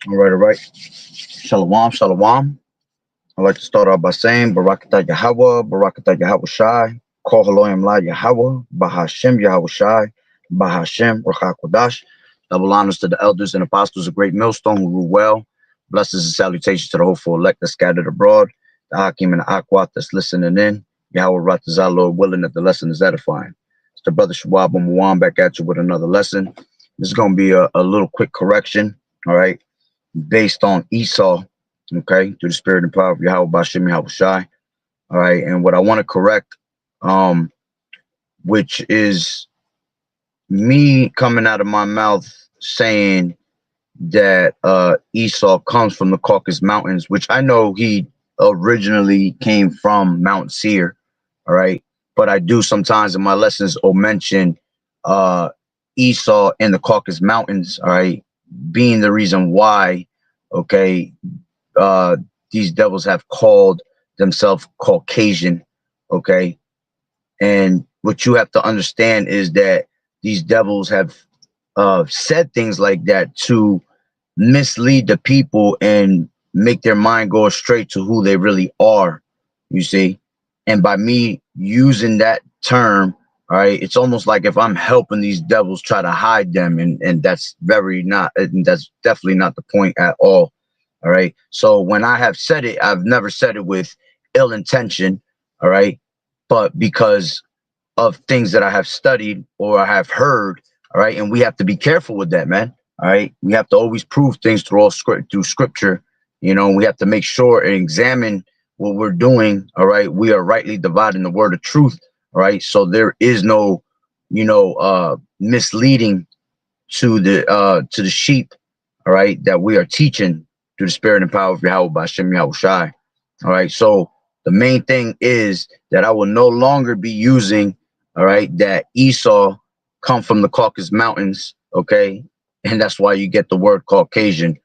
All right. Shalom, shalom. I'd like to start off by saying Barakatah Yahweh, Barakatah Yahweh Shai, Kol Haloyim La Yahweh, Bahashem Yahweh Shai, Bahashem Rachak Kodash. Double honors to the elders and apostles of Great Millstone who rule well. Blessings and salutations to the hopeful elect that scattered abroad, the Hakim and the Akwat that's listening in. Yahweh Ratazah, Lord willing that the lesson is edifying. It's the brother Shawab Muwan back at you with another lesson. This is going to be a little quick correction, all right, based on Esau, okay, through the spirit and power of Yahweh Bashem Yahweh Shai. All right. And what I want to correct, um, which is me coming out of my mouth saying that Esau comes from the Caucasus Mountains, which I know he originally came from Mount Seir. All right. But I do sometimes in my lessons or mention uh Esau in the Caucasus Mountains, all right, being the reason why, okay, uh, these devils have called themselves Caucasian, okay? And what you have to understand is that these devils have said things like that to mislead the people and make their mind go straight to who they really are, you see? And by me using that term, all right, it's almost like if I'm helping these devils try to hide them, and that's very not, and that's definitely not the point at all. All right. So when I have said it, I've never said it with ill intention. All right. But because of things that I have studied or I have heard. All right. And we have to be careful with that, man. All right. We have to always prove things through through scripture. You know, we have to make sure and examine what we're doing. All right. We are rightly dividing the word of truth. All right. So there is no, misleading to the sheep, all right, that we are teaching through the spirit and power of Yahweh Bashem Yahweh Shai. All right. So the main thing is that I will no longer be using, all right, that Esau come from the Caucasus Mountains, okay? And that's why you get the word Caucasian.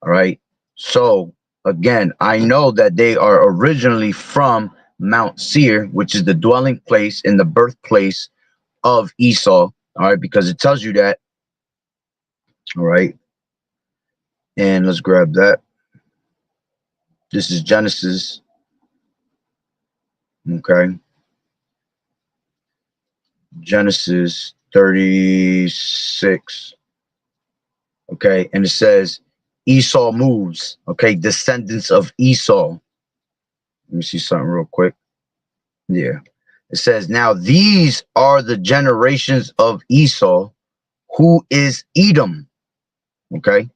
All right. So again, I know that they are originally from Mount Seir, which is the dwelling place and the birthplace of Esau. All right, because it tells you that. All right. And let's grab that. This is Genesis. Okay. Genesis 36. Okay. And it says Esau moves. Okay. Descendants of Esau. Let me see something real quick. Yeah. It says, now these are the generations of Esau, who is Edom. Okay.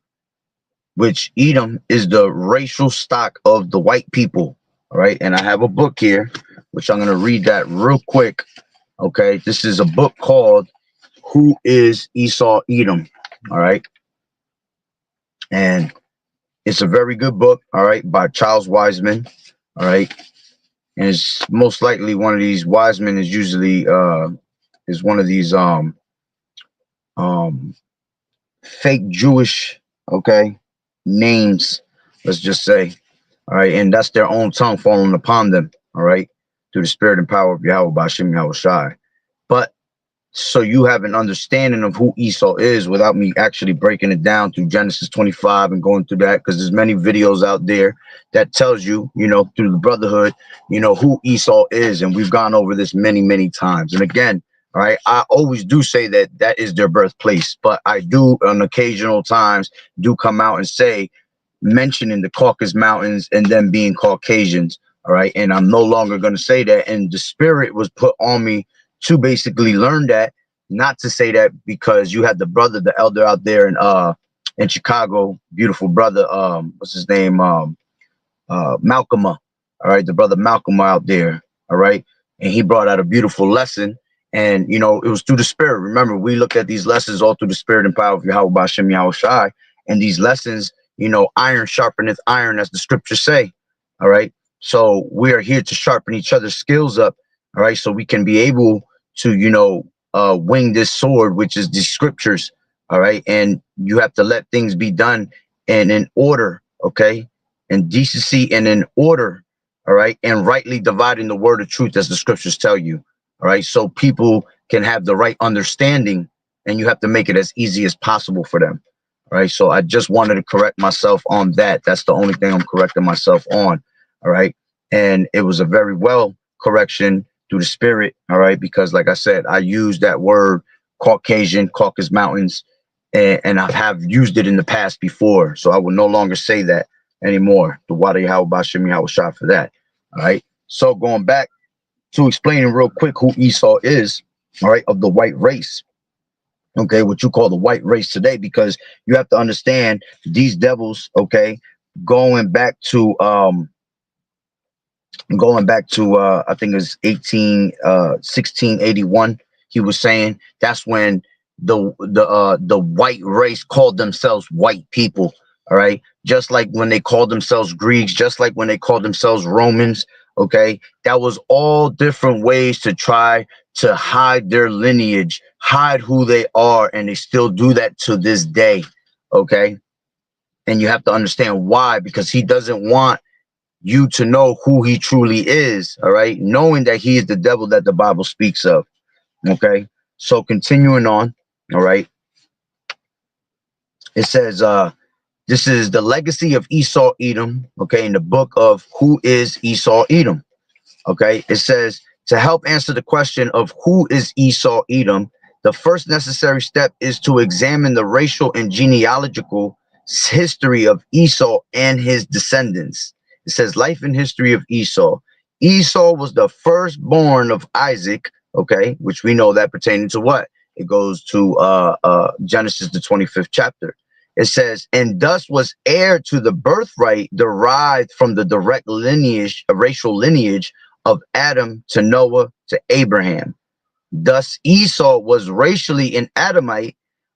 Which Edom is the racial stock of the white people. All right. And I have a book here, which I'm going to read that real quick. Okay. This is a book called Who is Esau Edom? All right. And it's a very good book. All right. By Charles Wiseman. All right. And it's most likely one of these Wiseman is usually is one of these um fake Jewish, okay, names, let's just say. All right. And that's their own tongue falling upon them. All right. Through the spirit and power of Yahweh Bashem Yahweh Shai. But so you have an understanding of who Esau is without me actually breaking it down through Genesis 25 and going through that, because there's many videos out there that tells you, through the brotherhood, who Esau is. And we've gone over this many, many times. And again, all right, I always do say that that is their birthplace, but I do on occasional times do come out and say, mentioning the Caucasus Mountains and them being Caucasians. All right. And I'm no longer going to say that. And the spirit was put on me to basically learn that, not to say that, because you had the brother, the elder out there in Chicago, beautiful brother, what's his name? Malcolm. All right, the brother Malcolm out there. All right. And he brought out a beautiful lesson. And it was through the spirit. Remember, we look at these lessons all through the spirit and power of Yahweh Bashem Yahweh Shai. And these lessons, iron sharpeneth iron, as the scriptures say. All right. So we are here to sharpen each other's skills up. All right. So we can be able to, wing this sword, which is the scriptures. All right. And you have to let things be done in order. Okay. In decency and in order. All right. And rightly dividing the word of truth, as the scriptures tell you. All right. So people can have the right understanding, and you have to make it as easy as possible for them. Right. So I just wanted to correct myself on that. That's the only thing I'm correcting myself on. All right. And it was a very well correction through the spirit. All right. Because like I said, I used that word Caucasian, Caucasus Mountains, and I have used it in the past before. So I will no longer say that anymore. The Wada Yahweh Bashim Yahweh shot for that. All right. So going back to explaining real quick who Esau is, all right, of the white race. Okay, what you call the white race today, because you have to understand these devils, okay, going back to I think it's 1681. He was saying that's when the white race called themselves white people. All right, just like when they called themselves Greeks, just like when they called themselves Romans. Okay, that was all different ways to try to hide their lineage, hide who they are, and they still do that to this day. Okay, and you have to understand why, because he doesn't want you to know who he truly is, all right, knowing that he is the devil that the Bible speaks of. Okay, so continuing on, all right, it says this is the legacy of Esau Edom, okay, in the book of Who is Esau Edom. Okay, it says to help answer the question of who is Esau Edom, the first necessary step is to examine the racial and genealogical history of Esau and his descendants. It says life and history of Esau. Esau was the firstborn of Isaac, okay, which we know that pertaining to what? It goes to Genesis, the 25th chapter. It says, and thus was heir to the birthright derived from the direct lineage, a racial lineage of Adam to Noah to Abraham. Thus, Esau was racially an Adamite,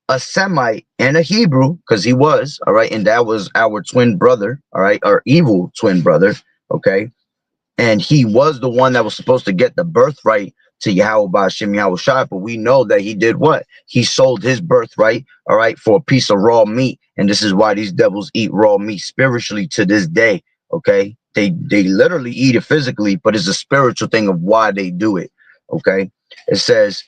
a Semite, and a Hebrew, because he was, all right, and that was our twin brother, all right, our evil twin brother, okay, and he was the one that was supposed to get the birthright to Yahweh Ba'Shem Yahweh Shai, but we know that he did what? He sold his birthright, all right, for a piece of raw meat, and this is why these devils eat raw meat spiritually to this day, okay? They literally eat it physically, but it's a spiritual thing of why they do it, okay? It says,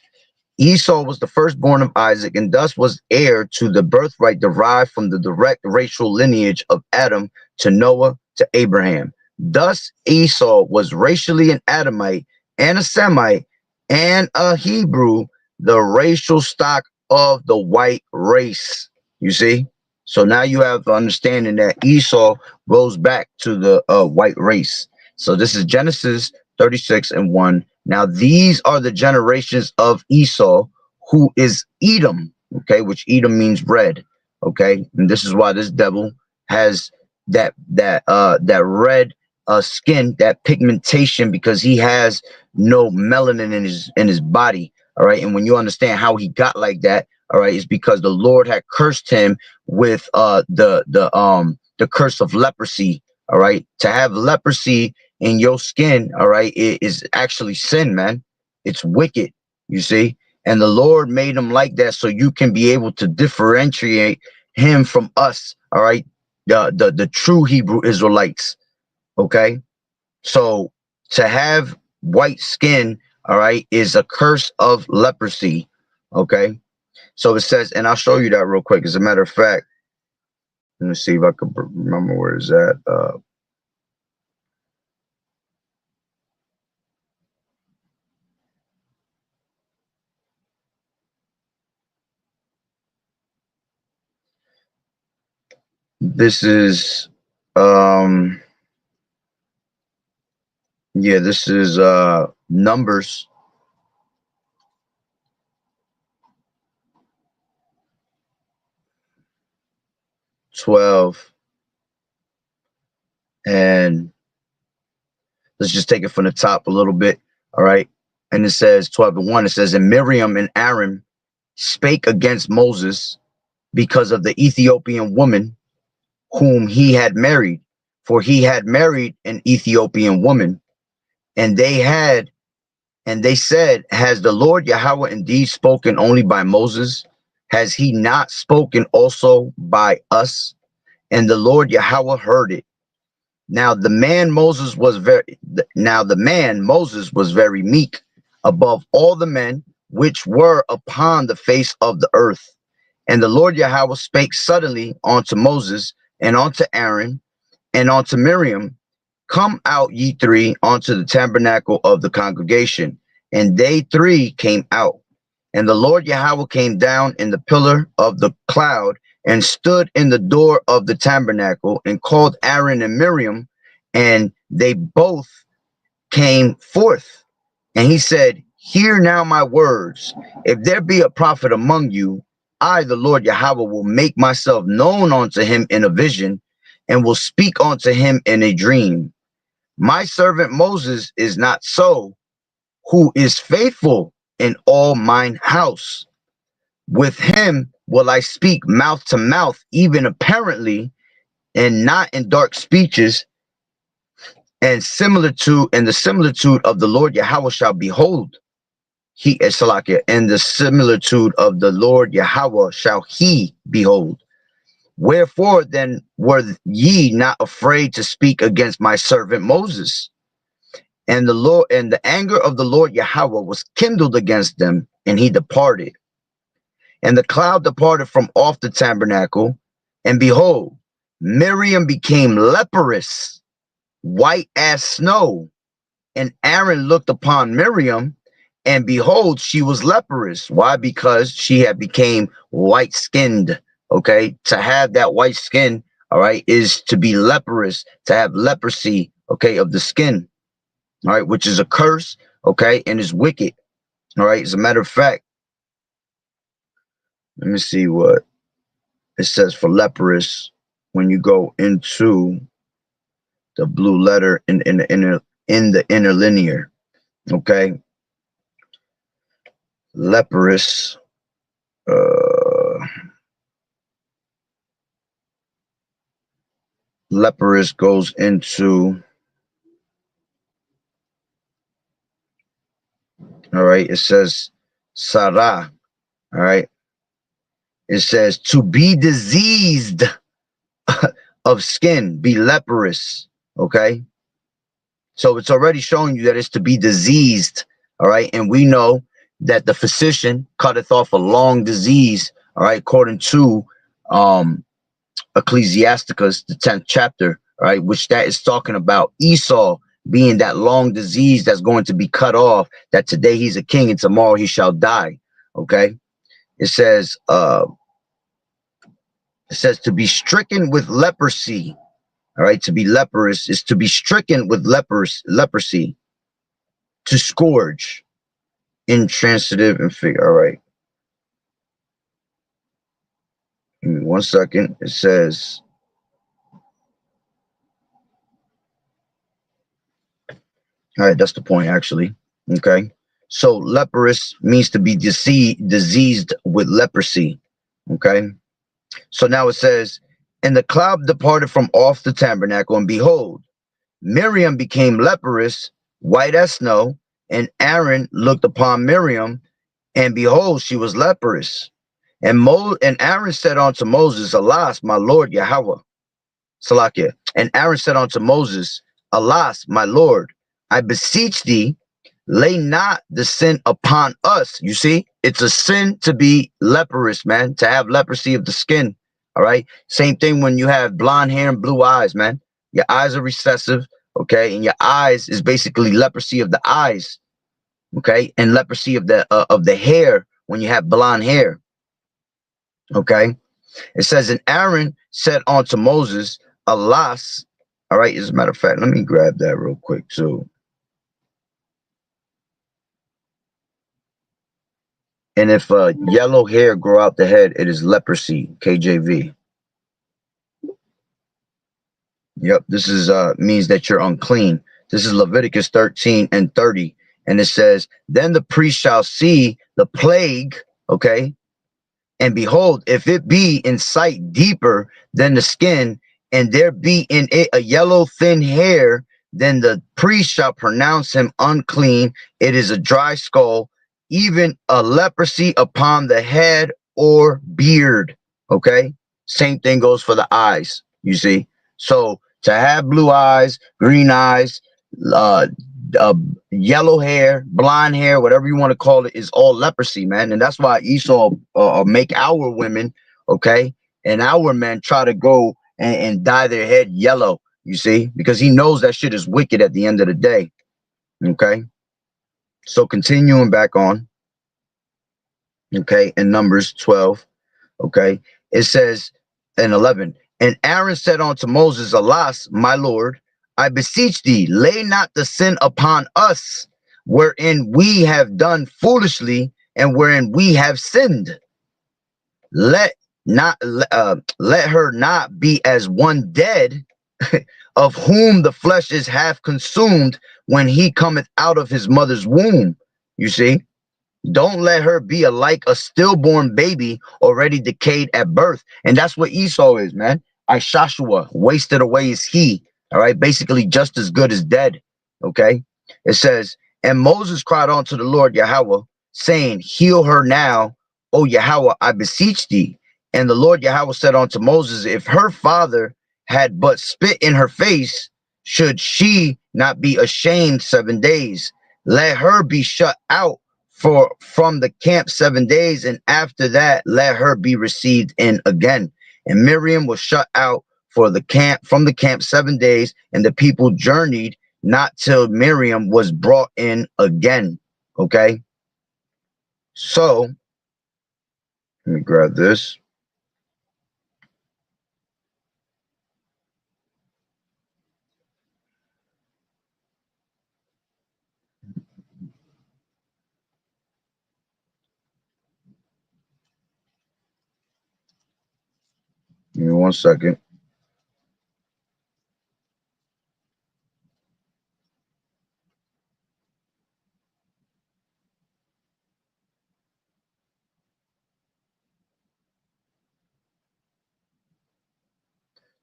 Esau was the firstborn of Isaac, and thus was heir to the birthright derived from the direct racial lineage of Adam to Noah to Abraham. Thus, Esau was racially an Adamite and a Semite and a Hebrew, the racial stock of the white race. You see? So now you have understanding that Esau goes back to the white race. So this is Genesis 36 and 1. Now these are the generations of Esau, who is Edom, okay, which Edom means red, okay, and this is why this devil has that red skin, that pigmentation, because he has no melanin in his body, all right. And when you understand how he got like that, all right, it's because the Lord had cursed him with the curse of leprosy, all right. To have leprosy in your skin, all right, it is actually sin, man. It's wicked, you see. And the Lord made him like that so you can be able to differentiate him from us, all right, the true Hebrew Israelites, okay. So to have white skin, all right, is a curse of leprosy, okay. So it says, and I'll show you that real quick. As a matter of fact, let me see if I can remember where it's at. This is yeah, this is Numbers 12, and let's just take it from the top a little bit. All right. And it says 12 and 1. It says, and Miriam and Aaron spake against Moses because of the Ethiopian woman whom he had married, for he had married an Ethiopian woman, and they said, has the Lord Yahweh indeed spoken only by Moses? Has he not spoken also by us? And the Lord Yahweh heard it. Now the man Moses was very meek above all the men which were upon the face of the earth. And the Lord Yahweh spake suddenly unto Moses and unto Aaron and unto Miriam, come out ye three unto the tabernacle of the congregation. And they three came out. And the Lord Yahweh came down in the pillar of the cloud and stood in the door of the tabernacle and called Aaron and Miriam, and they both came forth. And he said, hear now my words. If there be a prophet among you, I, the Lord Yahweh, will make myself known unto him in a vision and will speak unto him in a dream. My servant Moses is not so, who is faithful in all mine house. With him will I speak mouth to mouth, even apparently, and not in dark speeches, and the similitude of the Lord Yahweh shall behold. He is Salakia, and the similitude of the Lord Yahweh shall he behold. Wherefore then were ye not afraid to speak against my servant Moses? And the anger of the Lord Yahweh was kindled against them, and he departed. And the cloud departed from off the tabernacle, and behold, Miriam became leprous, white as snow. And Aaron looked upon Miriam, and behold, she was leprous. Why? Because she had became white skinned. Okay, to have that white skin, all right, is to be leprous, to have leprosy, okay, of the skin, all right, which is a curse, okay, and is wicked. All right, as a matter of fact, let me see what it says for leprous when you go into the blue letter in the interlinear. Okay, leprous. Leprous goes into, all right, it says Sarah, all right, it says to be diseased of skin, be leprous, okay, so it's already showing you that it's to be diseased, all right, and we know that the physician cutteth off a long disease, all right, according to Ecclesiasticus, the 10th chapter, right, which that is talking about Esau being that long disease that's going to be cut off, that today he's a king and tomorrow he shall die. Okay. It says to be stricken with leprosy. All right, to be leprous is to be stricken with leprosy, to scourge, intransitive and figure. All right. Give me 1 second. It says, all right, that's the point, actually. Okay. So leprous means to be diseased with leprosy. Okay. So now it says, and the cloud departed from off the tabernacle, and behold, Miriam became leprous, white as snow, and Aaron looked upon Miriam, and behold, she was leprous. And Aaron said unto Moses, alas, my Lord Yahweh, Salakia. And Aaron said unto Moses, alas, my Lord, I beseech thee, lay not the sin upon us. You see, it's a sin to be leprous, man, to have leprosy of the skin. All right. Same thing when you have blonde hair and blue eyes, man. Your eyes are recessive. Okay. And your eyes is basically leprosy of the eyes. Okay. And leprosy of the hair when you have blonde hair. Okay. It says, and Aaron said unto Moses, alas. All right. As a matter of fact, let me grab that real quick too. And if yellow hair grow out the head, it is leprosy, KJV. Yep, this is means that you're unclean. This is Leviticus 13 and 30. And it says, then the priest shall see the plague, okay? And behold, if it be in sight deeper than the skin, and there be in it a yellow thin hair, then the priest shall pronounce him unclean. It is a dry skull, even a leprosy upon the head or beard. Okay. Same thing goes for the eyes, you see. So to have blue eyes, green eyes, uh, yellow hair, blonde hair, whatever you want to call it, is all leprosy, man. And that's why Esau make our women, okay, and our men try to go and dye their head yellow, you see, because he knows that shit is wicked at the end of the day, okay? So continuing back on, okay, in Numbers 12, okay, it says in 11, and Aaron said unto Moses, alas, my Lord, I beseech thee, lay not the sin upon us, wherein we have done foolishly and wherein we have sinned. Let let her not be as one dead, of whom the flesh is half consumed when he cometh out of his mother's womb. You see, don't let her be like a stillborn baby already decayed at birth. And that's what Esau is, man. Ishashua, wasted away is he. All right, basically just as good as dead. Okay, it says, and Moses cried unto the Lord Yahweh, saying, heal her now, O Yahweh, I beseech thee. And the Lord Yahweh said unto Moses, if her father had but spit in her face, should she not be ashamed 7 days? Let her be shut out from the camp 7 days, and after that let her be received in again. And Miriam was shut out for the camp from the camp 7 days, and the people journeyed not till Miriam was brought in again. Okay, so let me grab this. Give me 1 second.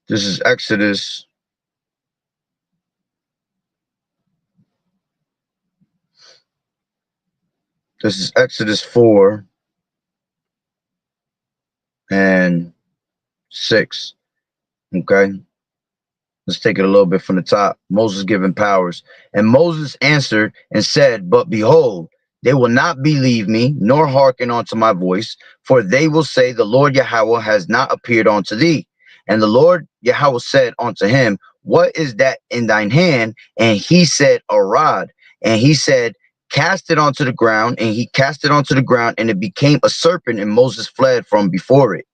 This is Exodus. This is Exodus 4 and 6. Okay, let's take it a little bit from the top. Moses given powers. And Moses answered and said, but behold, they will not believe me, nor hearken unto my voice, for they will say, the Lord Yahweh has not appeared unto thee. And the Lord Yahweh said unto him, what is that in thine hand? And he said, a rod. And he said, cast it onto the ground. And he cast it onto the ground, and it became a serpent, and Moses fled from before it.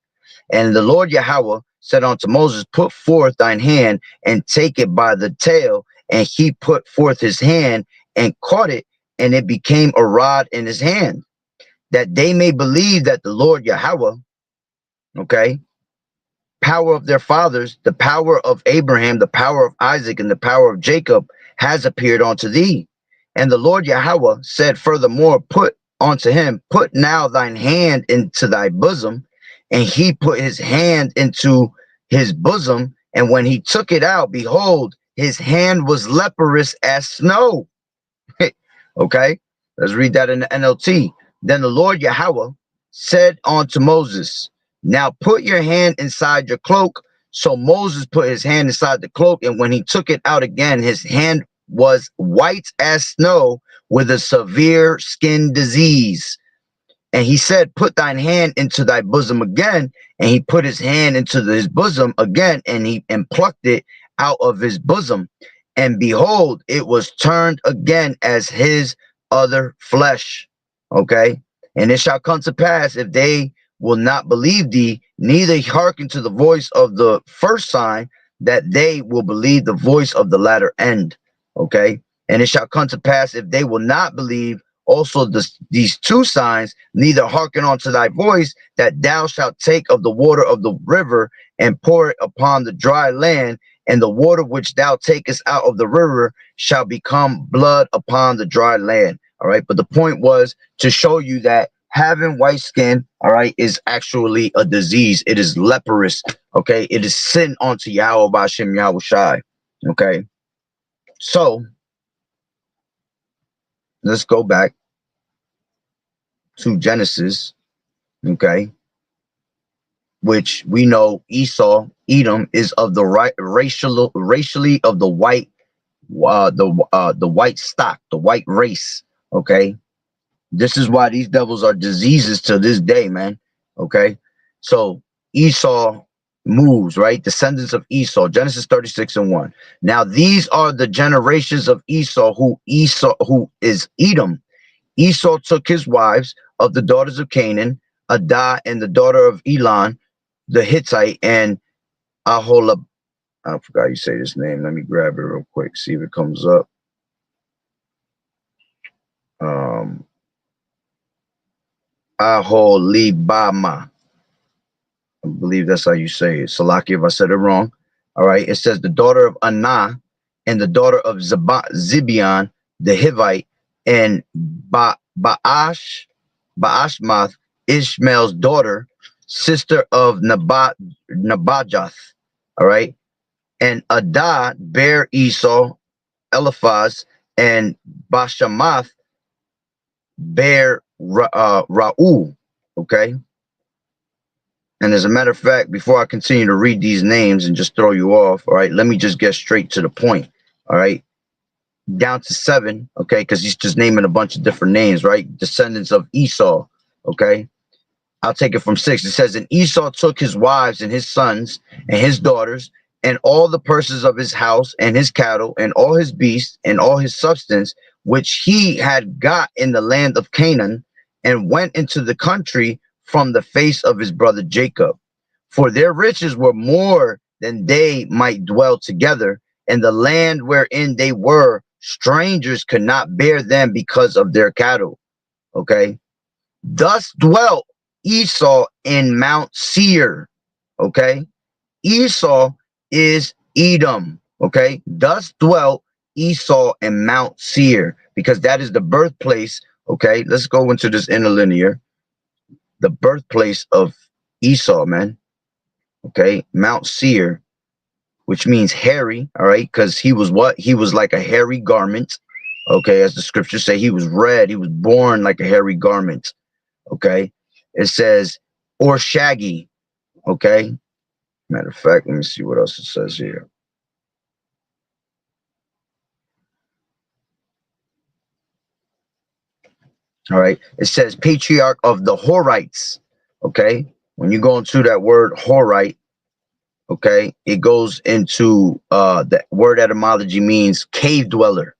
And the Lord Yahweh said unto Moses, put forth thine hand and take it by the tail. And he put forth his hand and caught it, and it became a rod in his hand, that they may believe that the Lord Yahweh, okay, power of their fathers, the power of Abraham, the power of Isaac, and the power of Jacob has appeared unto thee. And the Lord Yahweh said furthermore, put unto him, put now thine hand into thy bosom. And he put his hand into his bosom, and when he took it out, behold, his hand was leprous as snow. Okay, let's read that in the NLT. Then the Lord Yahweh said unto Moses, now put your hand inside your cloak. So Moses put his hand inside the cloak, and when he took it out again, his hand was white as snow, with a severe skin disease. And he said, put thine hand into thy bosom again. And he put his hand into his bosom again, and he plucked it out of his bosom. And behold, it was turned again as his other flesh. Okay. And it shall come to pass, if they will not believe thee, neither hearken to the voice of the first sign, that they will believe the voice of the latter end. Okay. And it shall come to pass, if they will not believe also these two signs, neither hearken unto thy voice, that thou shalt take of the water of the river and pour it upon the dry land, and the water which thou takest out of the river shall become blood upon the dry land. All right. But the point was to show you that having white skin, all right, is actually a disease. It is leprous. Okay. It is sin unto Yahweh Bashem Yahweh Shai. Okay. So let's go back to Genesis, okay, which we know Esau, Edom, is of the right racially of the white the white stock, the white race. Okay, this is why these devils are diseases to this day, man. Okay, so Esau moves, right? Descendants of Esau, Genesis 36:1. Now these are the generations of Esau who is Edom. Esau took his wives of the daughters of Canaan, Adah and the daughter of Elon the Hittite, and Aholab. I forgot you say this name. Let me grab it real quick, see if it comes up. Um, Aholibama. I believe that's how you say it. Salaki if I said it wrong. All right. It says the daughter of Anah and the daughter of Zibion, the Hivite, and Baashmath, Ishmael's daughter, sister of Nabajoth. All right. And Adah bare Esau, Eliphaz, and Bashamath bare Ra'u. Okay. And as a matter of fact, before I continue to read these names and just throw you off, all right, let me just get straight to the point. All right. Down to 7, okay, because he's just naming a bunch of different names, right? Descendants of Esau. Okay. I'll take it from 6. It says, and Esau took his wives and his sons and his daughters and all the purses of his house and his cattle and all his beasts and all his substance, which he had got in the land of Canaan, and went into the country from the face of his brother Jacob. For their riches were more than they might dwell together, and the land wherein they were strangers could not bear them because of their cattle. Okay. Thus dwelt Esau in Mount Seir. Okay. Esau is Edom. Okay. Thus dwelt Esau in Mount Seir, because that is the birthplace. Okay. Let's go into this interlinear. The birthplace of Esau, man. Okay. Mount Seir, which means hairy. All right. Because he was what? He was like a hairy garment. Okay. As the scriptures say, he was red. He was born like a hairy garment. Okay. It says, or shaggy. Okay. Matter of fact, let me see what else it says here. All right. It says patriarch of the Horites. Okay. When you go into that word Horite, okay, it goes into the word etymology means cave dweller.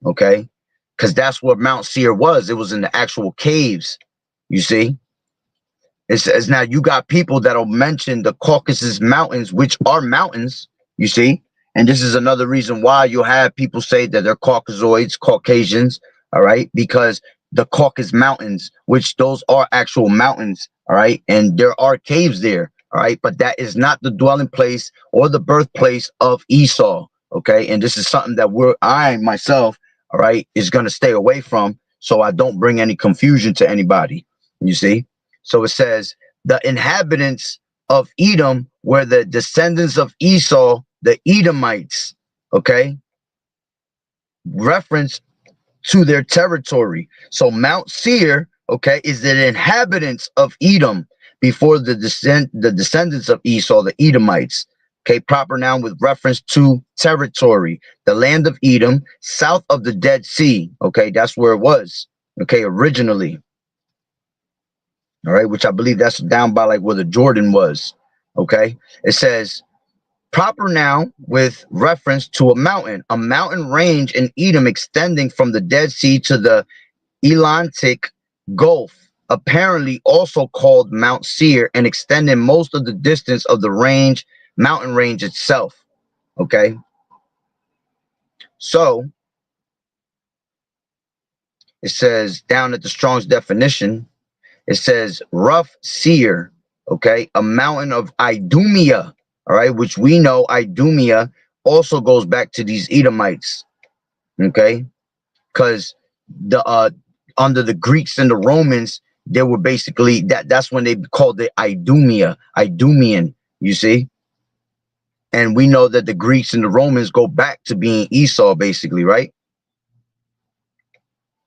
Okay. Because that's what Mount Seir was. It was in the actual caves. You see? It says now you got people that'll mention the Caucasus Mountains, which are mountains, you see? And this is another reason why you'll have people say that they're Caucasoids, Caucasians, all right? Because the Caucasus Mountains, which those are actual mountains, all right? And there are caves there, all right? But that is not the dwelling place or the birthplace of Esau, okay? And this is something that I myself, all right, is going to stay away from so I don't bring any confusion to anybody, you see? So it says, the inhabitants of Edom were the descendants of Esau, the Edomites. Okay. Reference to their territory. So Mount Seir, okay, is the inhabitants of Edom before the descendants of Esau, the Edomites. Okay, proper noun with reference to territory. The land of Edom, south of the Dead Sea. Okay, that's where it was. Okay, originally. All right, which I believe that's down by like where the Jordan was. Okay, it says proper noun with reference to a mountain range in Edom extending from the Dead Sea to the Atlantic Gulf, apparently also called Mount Seir, and extending most of the distance of the mountain range itself. Okay, so it says down at the Strong's definition, it says rough seer, okay, a mountain of Idumea, all right, which we know Idumea also goes back to these Edomites, okay, because the under the Greeks and the Romans, they were basically that's when they called it Idumea, Idumean, you see, and we know that the Greeks and the Romans go back to being Esau, basically, right?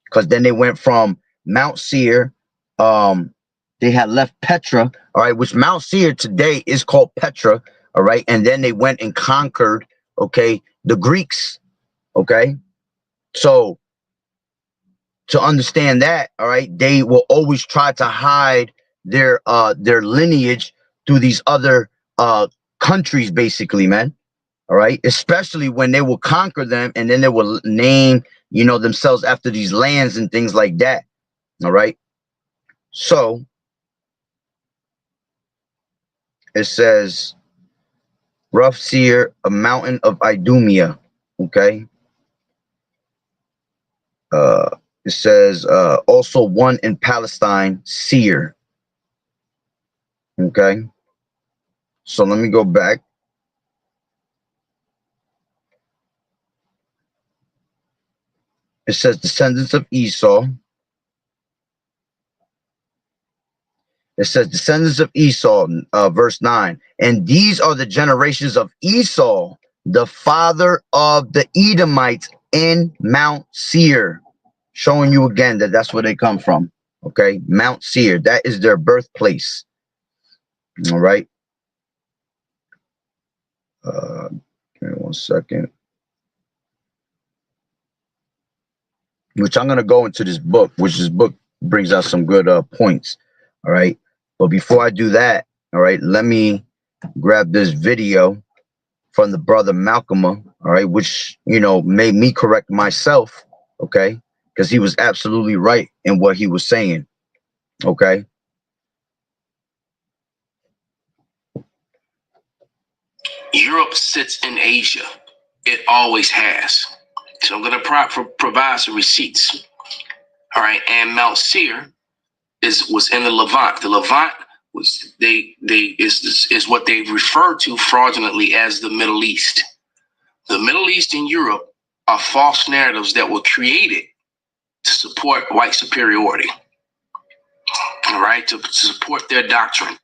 Because then they went from Mount Seir. They had left Petra, all right, which Mount Seir today is called Petra, all right, and then they went and conquered, okay, the Greeks, Okay, so to understand that, all right, they will always try to hide their lineage through these other countries, basically, man. All right, especially when they will conquer them and then they will name, themselves after these lands and things like that. All right, so it says rough seer, a mountain of Idumea. Okay, uh, it says also one in Palestine, seer. Okay, so let me go back. It says descendants of Esau. It says descendants of Esau, verse 9. And these are the generations of Esau, the father of the Edomites in Mount Seir. Showing you again that that's where they come from. Okay, Mount Seir. That is their birthplace. All right. Give me 1 second. Which I'm going to go into this book, which this book brings out some good points. All right. But before I do that, all right, let me grab this video from the brother Malcolm, all right, which, made me correct myself, okay, because he was absolutely right in what he was saying, okay. Europe sits in Asia. It always has. So I'm going to provide some receipts. All right, and Mount Seir was in the Levant. The Levant was is what they refer to fraudulently as the Middle East. The Middle East and Europe are false narratives that were created to support white superiority. All right, to support their doctrine.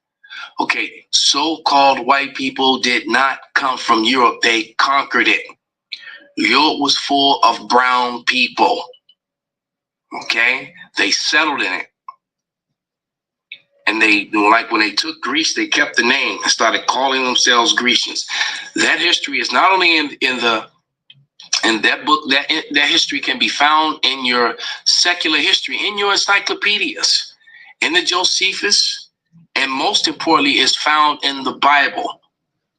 Okay, so-called white people did not come from Europe. They conquered it. Europe was full of brown people. Okay, they settled in it. And they, like when they took Greece, they kept the name and started calling themselves Grecians. That history is not only in that book, that history can be found in your secular history, in your encyclopedias, in the Josephus, and most importantly, is found in the Bible.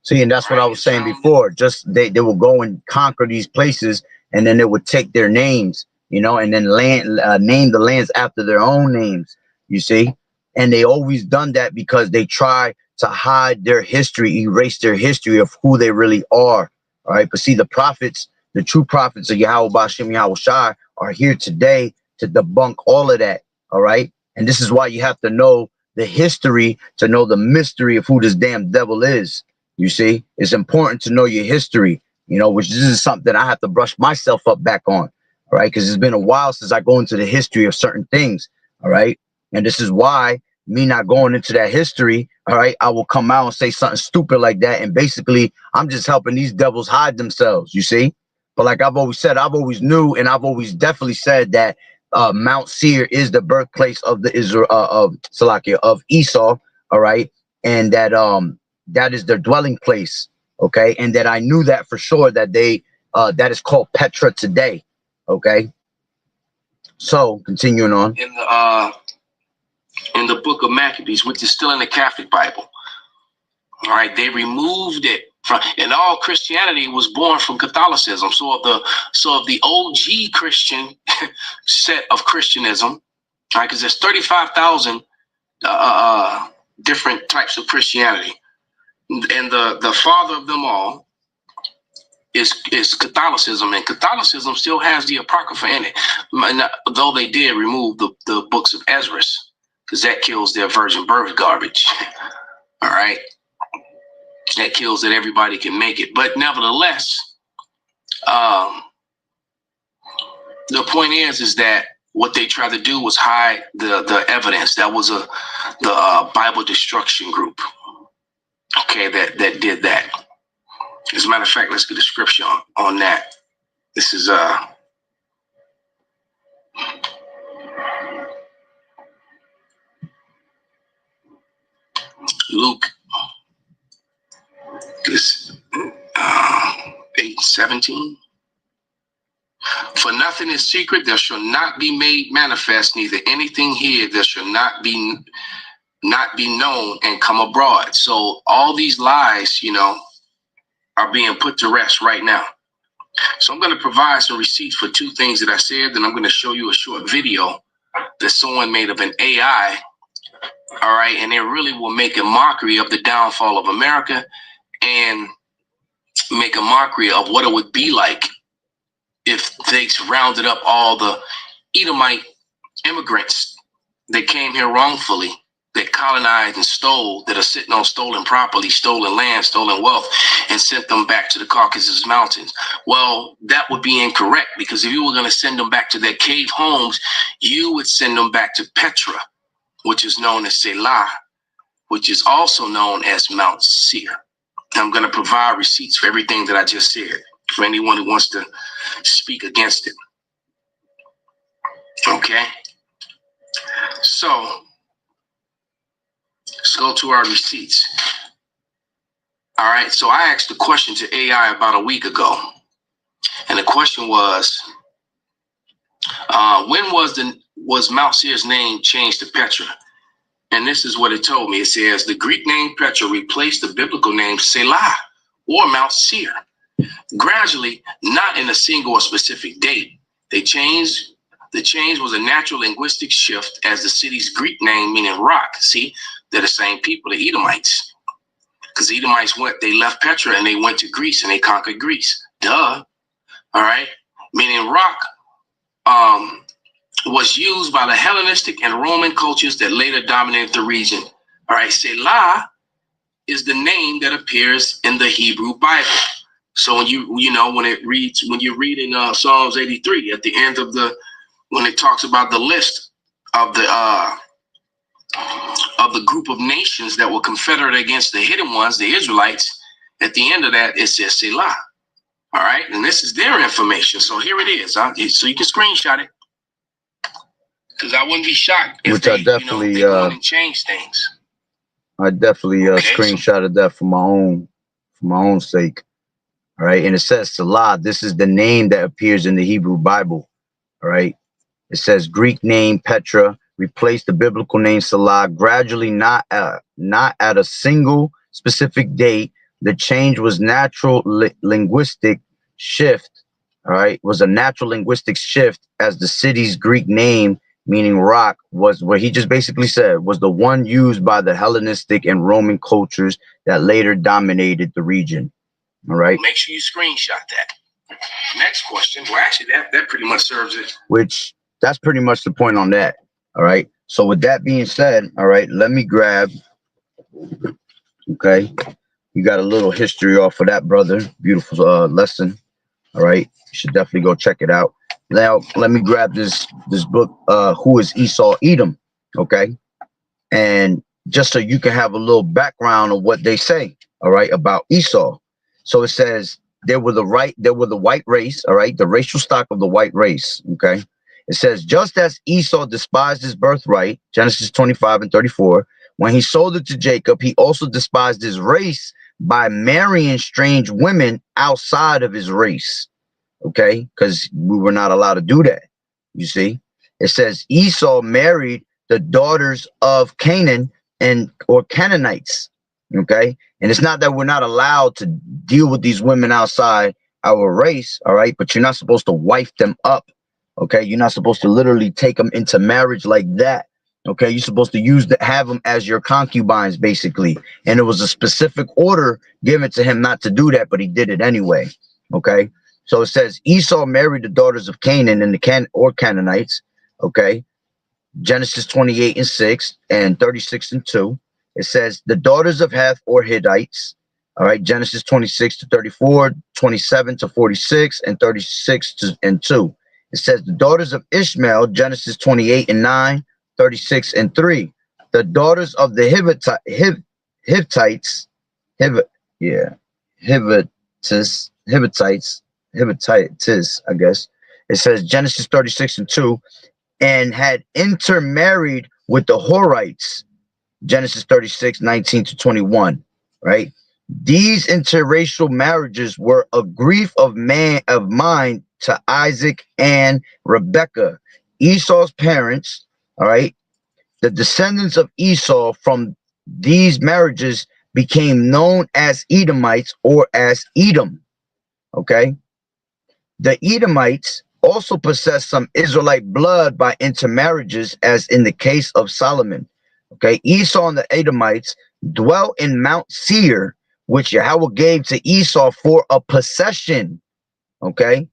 See, and that's what I was saying before. Just they will go and conquer these places, and then they would take their names, and then name the lands after their own names. You see, and they always done that because they try to hide their history, erase their history of who they really are. All right, but see, the prophets, the true prophets of Yahweh Bashem Yahweh Shai, are here today to debunk all of that. All right, and this is why you have to know the history to know the mystery of who this damn devil is. You see, it's important to know your history, which this is something that I have to brush myself up back on, right? Because it's been a while since I go into the history of certain things, all right? And this is why me not going into that history, all right, I will come out and say something stupid like that. And basically, I'm just helping these devils hide themselves, you see? But like I've always said, I've always knew, and I've always definitely said that Mount Seir is the birthplace of the Israel of Salakia of Esau, all right? And that is their dwelling place, okay, and that I knew that for sure, that they that is called Petra today, okay. So continuing on in the book of Maccabees, which is still in the Catholic Bible, all right, they removed it from, and all Christianity was born from Catholicism. So of the OG Christian set of Christianism, all right, because there's 35,000 different types of Christianity, and the father of them all is Catholicism, and Catholicism still has the Apocrypha in it, though they did remove the books of Ezra, because that kills their virgin birth garbage. All right, that kills that everybody can make it. But nevertheless, the point is that what they tried to do was hide the evidence. That was the Bible destruction group. Okay, that did that. As a matter of fact, let's get a scripture on that. This is Luke. This 8:17. For nothing is secret that shall not be made manifest, neither anything hid that shall not be known and come abroad. So all these lies, are being put to rest right now. So I'm going to provide some receipts for two things that I said. Then I'm going to show you a short video that someone made of an AI. All right. And it really will make a mockery of the downfall of America and make a mockery of what it would be like if they rounded up all the Edomite immigrants that came here wrongfully, that colonized and stole, that are sitting on stolen property, stolen land, stolen wealth, and sent them back to the Caucasus Mountains. Well, that would be incorrect, because if you were going to send them back to their cave homes, you would send them back to Petra, which is known as Selah, which is also known as Mount Seir. I'm going to provide receipts for everything that I just said, for anyone who wants to speak against it. Okay? So, let's go to our receipts. All right, so I asked a question to AI about a week ago. And the question was, when was Mount Seir's name changed to Petra? And this is what it told me. It says, the Greek name Petra replaced the biblical name Selah, or Mount Seir. Gradually, not in a single or specific date. The change was a natural linguistic shift, as the city's Greek name, meaning rock. See, they're the same people, the Edomites. Because the Edomites they left Petra and they went to Greece and they conquered Greece. Duh. All right. Meaning rock was used by the Hellenistic and Roman cultures that later dominated the region. All right. Selah is the name that appears in the Hebrew Bible. So when when you read in Psalms 83 at the end of when it talks about the list of the group of nations that were confederate against the hidden ones, the Israelites, at the end of that, it says Selah. All right. And this is their information. So here it is. So you can screenshot it. Because I wouldn't be shocked if they go in and change things. I definitely screenshotted that for my own sake. All right. And it says Selah. This is the name that appears in the Hebrew Bible. All right. It says Greek name Petra replaced the biblical name Selah, gradually, not at a single specific date. The change was natural linguistic shift. All right. Was a natural linguistic shift, as the city's Greek name, meaning rock, was what he just basically said, was the one used by the Hellenistic and Roman cultures that later dominated the region. All right. Make sure you screenshot that. Next question. Well, actually, that pretty much serves it. Which, that's pretty much the point on that. All right. So with that being said, all right, let me grab. Okay. You got a little history off of that, brother. Beautiful lesson. All right. You should definitely go check it out. Now, let me grab this book, Who is Esau Edom? Okay. And just so you can have a little background of what they say, all right, about Esau. So it says there were the white race, all right, the racial stock of the white race. Okay. It says, just as Esau despised his birthright, Genesis 25:34, when he sold it to Jacob, he also despised his race by marrying strange women outside of his race. Okay, because we were not allowed to do that. You see, it says Esau married the daughters of Canaan or Canaanites. Okay, and it's not that we're not allowed to deal with these women outside our race. All right, but you're not supposed to wife them up. Okay, you're not supposed to literally take them into marriage like that. Okay, you're supposed to have them as your concubines, basically. And it was a specific order given to him not to do that, but he did it anyway. Okay, so it says Esau married the daughters of Canaan and the Canaanites. Okay, Genesis 28:6 and 36:2. It says the daughters of Heth or Hittites. All right, Genesis 26:34, 27:46, and 36:2. It says the daughters of Ishmael, Genesis 28:9, 36:3. The daughters of the Hittites, I guess. It says Genesis 36:2, and had intermarried with the Horites, Genesis 36:19-21. Right? These interracial marriages were a grief of mine to Isaac and Rebekah, Esau's parents. All right. The descendants of Esau from these marriages became known as Edomites or as Edom. Okay. The Edomites also possessed some Israelite blood by intermarriages, as in the case of Solomon. Okay. Esau and the Edomites dwelt in Mount Seir, which Yahweh gave to Esau for a possession. Okay.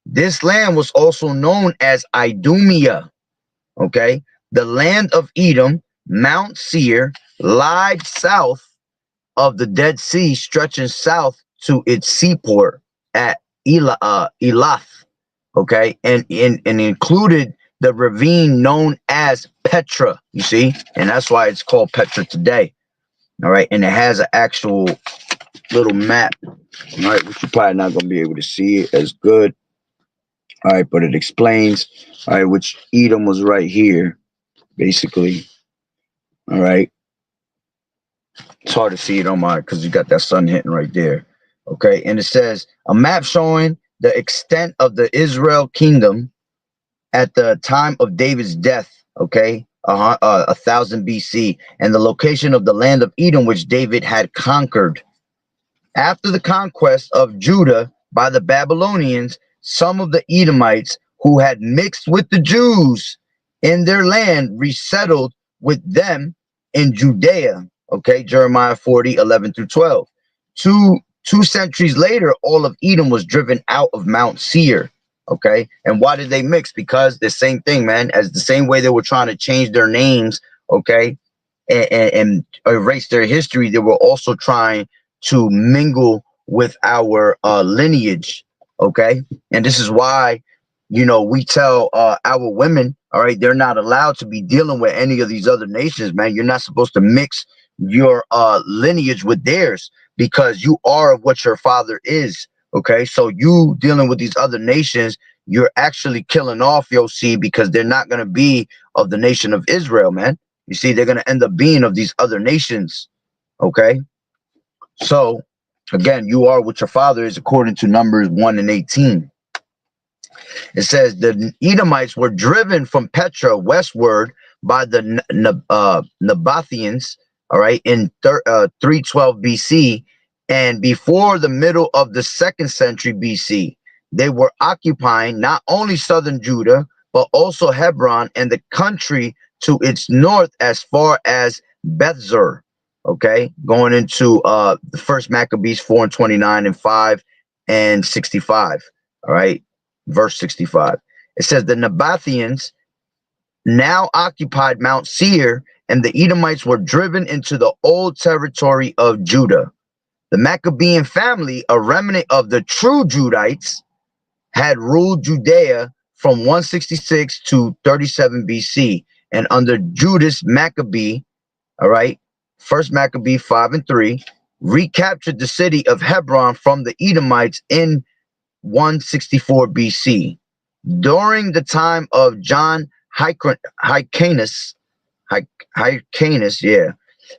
This land was also known as Idumea. Okay. The land of Edom, Mount Seir, lied south of the Dead Sea, stretching south to its seaport at Elath. Okay. And included the ravine known as Petra, you see, and that's why it's called Petra today. All right. And it has an actual little map. All right. Which you're probably not going to be able to see it as good. All right. But it explains, all right, which Edom was right here, basically. All right. It's hard to see it on my because you got that sun hitting right there. Okay. And it says a map showing the extent of the Israel kingdom at the time of David's death. Okay. 1000 BC, and the location of the land of Edom, which David had conquered. After the conquest of Judah by the Babylonians, some of the Edomites who had mixed with the Jews in their land resettled with them in Judea. Okay, Jeremiah 40:11 through 12. Two centuries later, all of Edom was driven out of Mount Seir. Okay, and why did they mix? Because the same thing, man, as the same way they were trying to change their names, okay, and erase their history, they were also trying to mingle with our lineage. Okay. And this is why, we tell our women, all right, they're not allowed to be dealing with any of these other nations, man. You're not supposed to mix your lineage with theirs, because you are what your father is. Okay. So you dealing with these other nations, you're actually killing off your seed, because they're not going to be of the nation of Israel, man. You see, they're going to end up being of these other nations. Okay. So, again, you are what your father is, according to Numbers 1:18. It says the Edomites were driven from Petra westward by the Nabathians, all right, in 312 BC, and before the middle of the 2nd century BC. They were occupying not only southern Judah, but also Hebron and the country to its north as far as Bethzer. Okay, going into the first Maccabees 4:29 and 5:65. All right, verse 65. It says the Nabathians now occupied Mount Seir, and the Edomites were driven into the old territory of Judah. The Maccabean family, a remnant of the true Judites, had ruled Judea from 166 to 37 BC, and under Judas Maccabee, all right, First Maccabee 5:3, recaptured the city of Hebron from the Edomites in 164 BC. During the time of John Hyrcanus, yeah,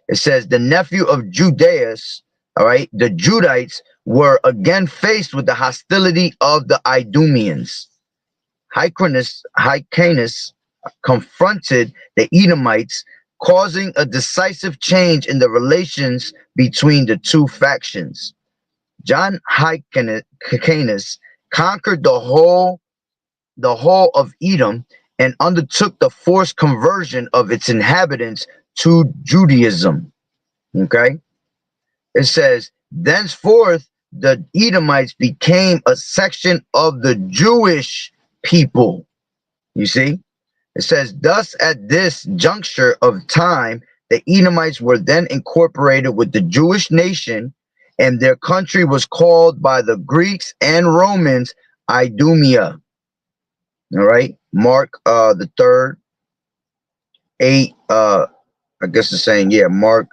it says the nephew of Judas, all right, the Judites were again faced with the hostility of the Idumeans. Hyrcanus confronted the Edomites, causing a decisive change in the relations between the two factions. John Hyrcanus conquered the whole of Edom and undertook the forced conversion of its inhabitants to Judaism. Okay, it says, thenceforth the Edomites became a section of the Jewish people. You see, it says, thus at this juncture of time, the Edomites were then incorporated with the Jewish nation, and their country was called by the Greeks and Romans Idumea. All right, Mark the third 8. I guess it's saying, yeah, Mark.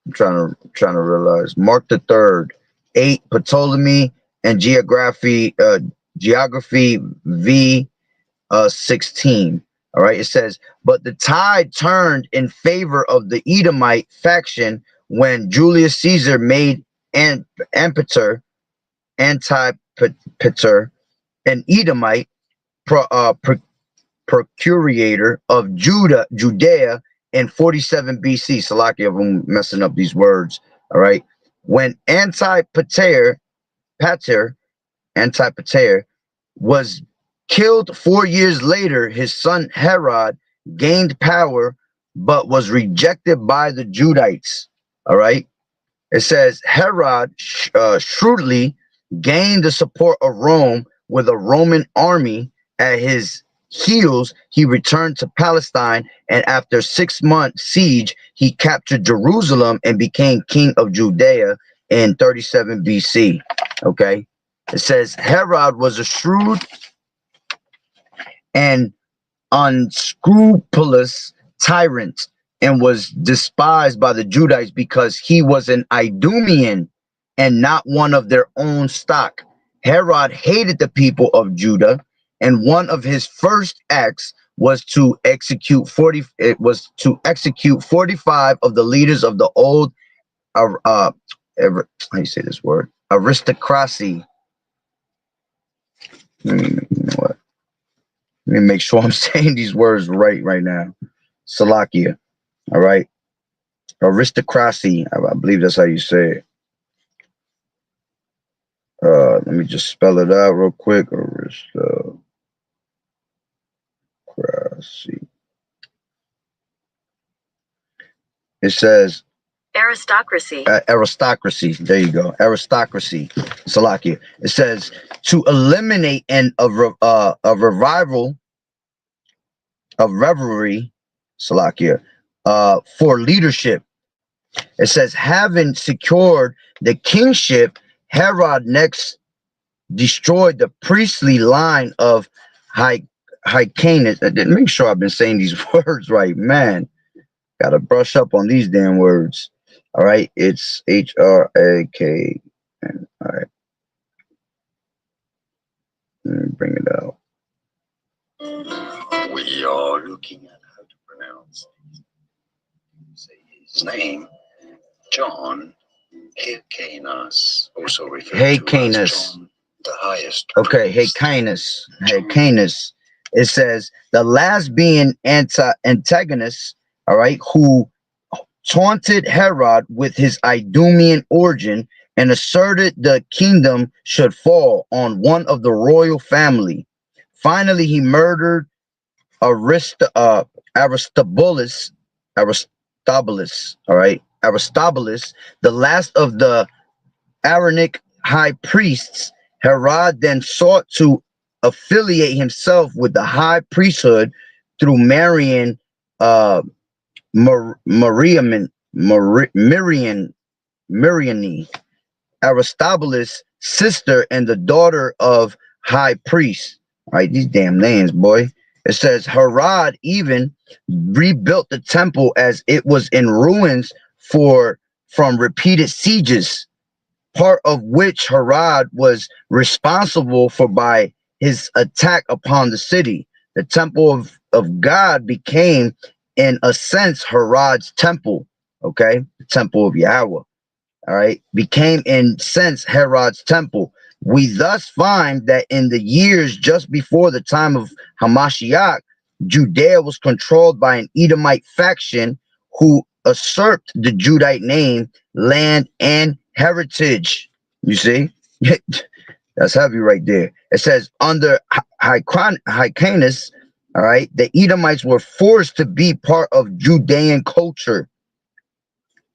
I'm trying to realize Mark the third 8, Ptolemy and geography v 16. All right, it says, but the tide turned in favor of the Edomite faction when Julius Caesar made Antipater Antipater, an Edomite, pro, procurator of Judea in 47 BC. Salaki, if I'm messing up these words. All right. When Pater, Antipater was killed 4 years later, his son Herod gained power but was rejected by the Judites. All right. It says Herod shrewdly gained the support of Rome with a Roman army at his heels. He returned to Palestine, and after 6 months siege, he captured Jerusalem and became king of Judea in 37 BC. Okay, it says Herod was a shrewd and unscrupulous tyrant and was despised by the Judites because he was an Idumean and not one of their own stock. Herod hated the people of Judah, and one of his first acts was to execute 45 of the leaders of the old how you say this word, aristocracy. You know what? Let me make sure I'm saying these words right now. Salakia. All right. Aristocracy. I believe that's how you say it. Let me just spell it out real quick. Aristocracy. It says aristocracy. Aristocracy. There you go. Aristocracy. Salakia. It says to eliminate a revival of revelry. Salakia. For leadership. It says, having secured the kingship, Herod next destroyed the priestly line of Hyrcanus. Make sure I've been saying these words right, man. Gotta brush up on these damn words. All right, it's Hrakn. All right, let me bring it out. We are looking at how to pronounce. Say his name. John Hyrcanus, also referred to as John the Highest. Okay, Hyrcanus. It says the last being antagonist, all right, who taunted Herod with his Idumean origin and asserted the kingdom should fall on one of the royal family. Finally, he murdered Aristobulus, all right, Aristobulus, the last of the Aaronic high priests. Herod then sought to affiliate himself with the high priesthood through marrying Miriam, Aristobulus' sister and the daughter of high priest. Right, these damn names, boy. It says Herod even rebuilt the temple as it was in ruins from repeated sieges, part of which Herod was responsible for by his attack upon the city. The temple of God became, in a sense, Herod's temple. Okay, the temple of Yahweh. All right, became in sense Herod's temple. We thus find that in the years just before the time of Hamashiach, Judea was controlled by an Edomite faction who usurped the Judite name, land, and heritage. You see, that's heavy right there. It says under Hyrcanus, all right, the Edomites were forced to be part of Judean culture.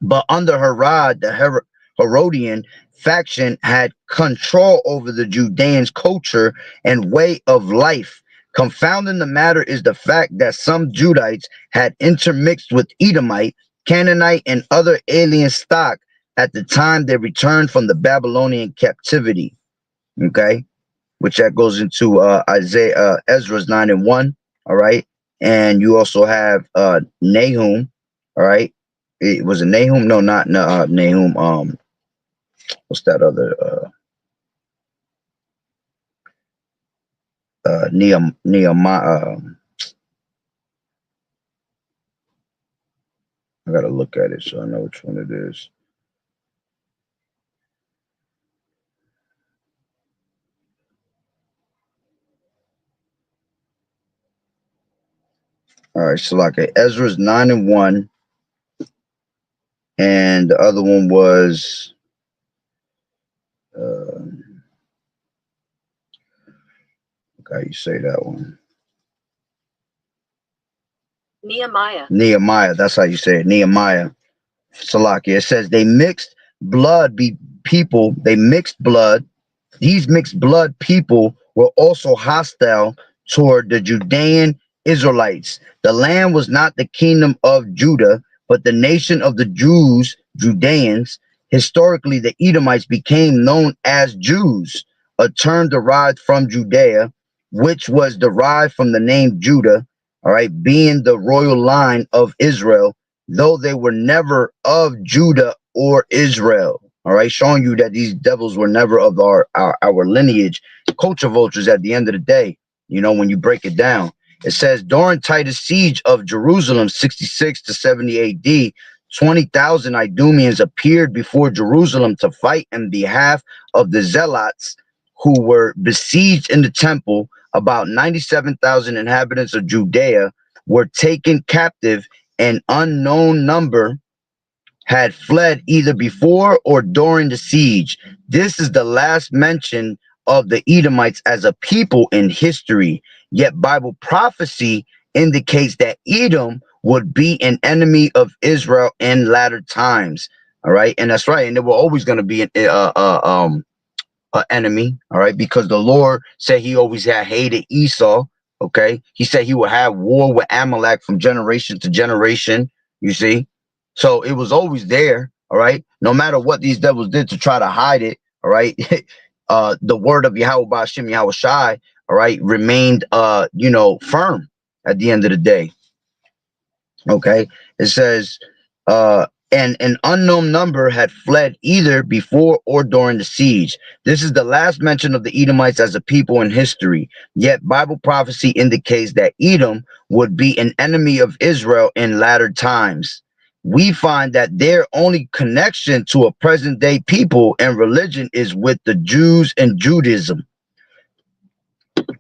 But under Herod, the Herodian faction had control over the Judeans' culture and way of life. Confounding the matter is the fact that some Judites had intermixed with Edomite, Canaanite, and other alien stock at the time they returned from the Babylonian captivity. Okay, which that goes into Ezra's 9:1. All right, and you also have Nahum. All right, it was a Nahum. No, not Nahum. What's that other? Nehemiah. I gotta look at it so I know which one it is. All right, so like Ezra's 9:1, and the other one was okay, you say that one. Nehemiah. Nehemiah, that's how you say it. Nehemiah. Salakia. It says they mixed blood be people, they mixed blood. These mixed blood people were also hostile toward the Judean Israelites. The land was not the kingdom of Judah, but the nation of the Jews, Judeans. Historically, the Edomites became known as Jews, a term derived from Judea, which was derived from the name Judah, all right, being the royal line of Israel, though they were never of Judah or Israel. All right, showing you that these devils were never of our lineage. Culture vultures at the end of the day, you know, when you break it down. It says during Titus' siege of Jerusalem, 66 to 70 AD, 20,000 Idumeans appeared before Jerusalem to fight in behalf of the Zealots who were besieged in the temple. About 97,000 inhabitants of Judea were taken captive. An unknown number had fled either before or during the siege. This is the last mention of the Edomites as a people in history. Yet Bible prophecy indicates that Edom would be an enemy of Israel in latter times. All right, and that's right, and they were always going to be an enemy. All right, because the Lord said He always had hated Esau. Okay, He said He would have war with Amalek from generation to generation. You see, so it was always there. All right, no matter what these devils did to try to hide it. All right, the word of Yahweh Ba'ashem Yahweh Shai, all right, remained firm at the end of the day. Okay, it says and an unknown number had fled either before or during the siege. This is the last mention of the Edomites as a people in history. Yet Bible prophecy indicates that Edom would be an enemy of Israel in latter times. We find that their only connection to a present day people and religion is with the Jews and Judaism.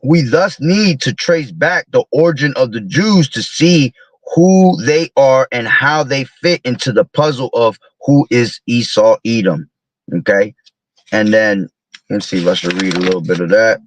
We thus need to trace back the origin of the Jews to see who they are and how they fit into the puzzle of who is Esau Edom. Okay, and then let's see if I should read a little bit of that.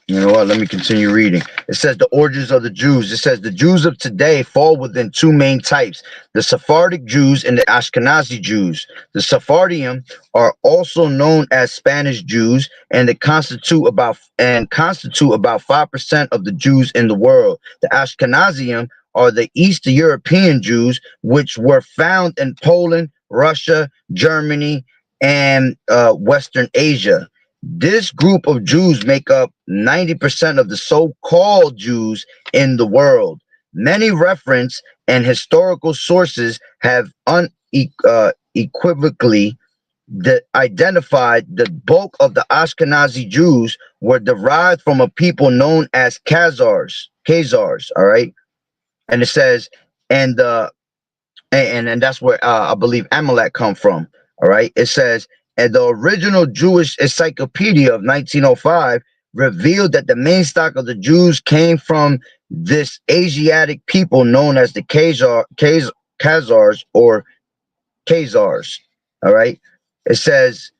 You know what? Let me continue reading. It says the origins of the Jews. It says the Jews of today fall within two main types: the Sephardic Jews and the Ashkenazi Jews. The Sephardim are also known as Spanish Jews, and they constitute about 5% of the Jews in the world. The Ashkenazium are the East European Jews, which were found in Poland, Russia, Germany, and Western Asia. This group of Jews make up 90% of the so-called Jews in the world. Many reference and historical sources have unequivocally identified the bulk of the Ashkenazi Jews were derived from a people known as Khazars, all right? And it says, and that's where I believe Amalek come from. All right, it says, and the original Jewish Encyclopedia of 1905 revealed that the main stock of the Jews came from this Asiatic people known as the Khazars or Khazars. All right, it says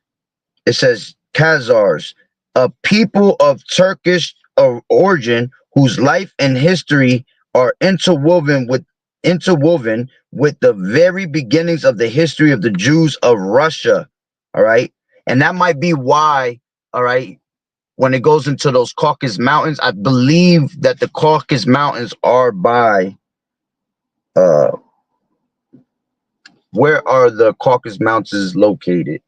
Khazars, a people of Turkish origin whose life and history are interwoven with the very beginnings of the history of the Jews of Russia. All right, and that might be why. All right, when it goes into those Caucasus Mountains, I believe that the Caucasus Mountains are by where are the Caucasus Mountains located?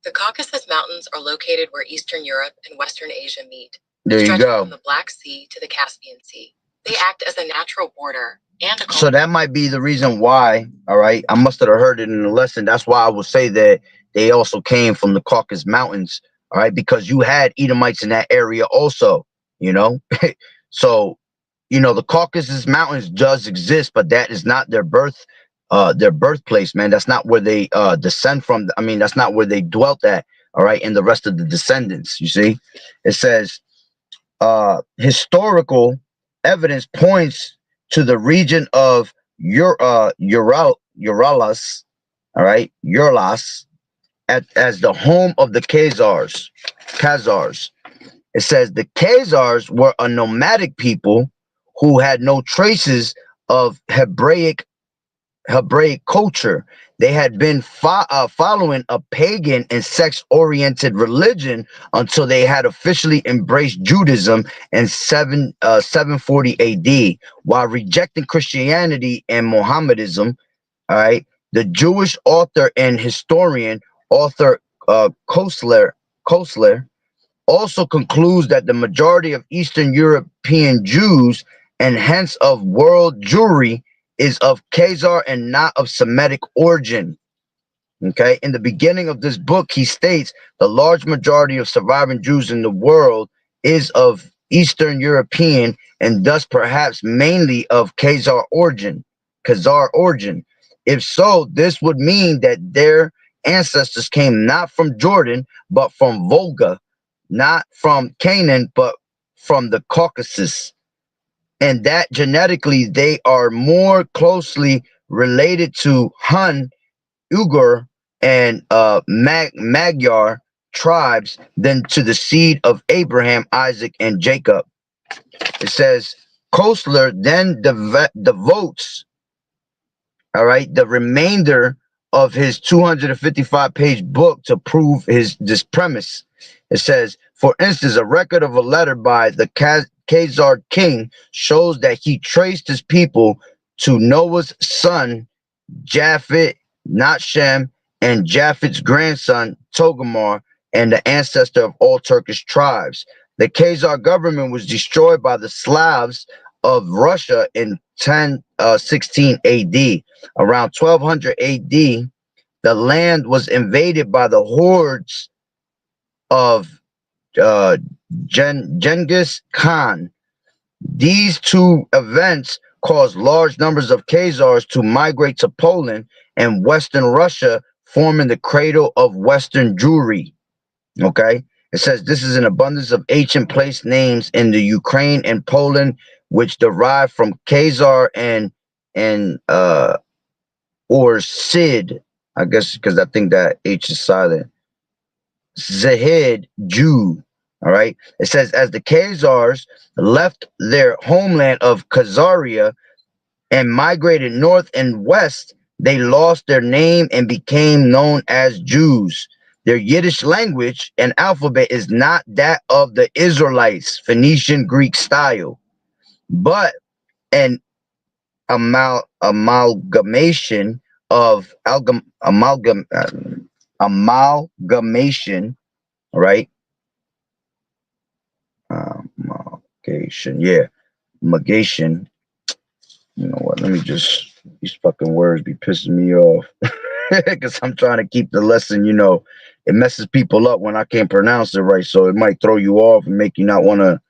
The Caucasus Mountains are located where Eastern Europe and Western Asia meet, There you stretching go. from the Black Sea to the Caspian Sea. They act as a natural border and a So that might be the reason why. All right, I must have heard it in the lesson. That's why I would say that they also came from the Caucasus Mountains. All right, because you had Edomites in that area also. You know, so the Caucasus Mountains does exist, but that is not their birthplace, man. That's not where they descend from. I mean, that's not where they dwelt at. All right, and the rest of the descendants. You see, it says historical evidence points to the region of Uralas, all right, Urlas, as the home of the Khazars. It says the Khazars were a nomadic people who had no traces of Hebraic culture. They had been following a pagan and sex-oriented religion until they had officially embraced Judaism in 740 AD, while rejecting Christianity and Mohammedanism. All right, the Jewish author and historian Arthur Koestler also concludes that the majority of Eastern European Jews, and hence of world Jewry, is of Khazar and not of Semitic origin. Okay, in the beginning of this book, he states the large majority of surviving Jews in the world is of Eastern European and thus perhaps mainly of Khazar origin. If so, this would mean that their ancestors came not from Jordan, but from Volga, not from Canaan, but from the Caucasus, and that genetically they are more closely related to Hun, Ugur, and Magyar tribes than to the seed of Abraham, Isaac, and Jacob. It says Koestler then devotes, all right, the remainder of his 255-page book to prove this premise. It says, for instance, a record of a letter by the Khazar king shows that he traced his people to Noah's son Japhet, not Shem, and Japhet's grandson Togarmah, and the ancestor of all Turkish tribes. The Khazar government was destroyed by the Slavs of Russia in 1016 AD. Around 1200 AD, the land was invaded by the hordes of Genghis Khan. These two events caused large numbers of Khazars to migrate to Poland and Western Russia, forming the cradle of Western Jewry. Okay, it says this is an abundance of ancient place names in the Ukraine and Poland, which derive from Khazar and or Sid, I guess, because I think that H is silent. Zahid Jew. All right. It says as the Khazars left their homeland of Khazaria and migrated north and west, they lost their name and became known as Jews. Their Yiddish language and alphabet is not that of the Israelites, Phoenician Greek style, but an amalgamation of amalgamation, right? Amalgamation, yeah, amalgamation. You know what? Let me just, these fucking words be pissing me off because I'm trying to keep the lesson. It messes people up when I can't pronounce it right, so it might throw you off and make you not want to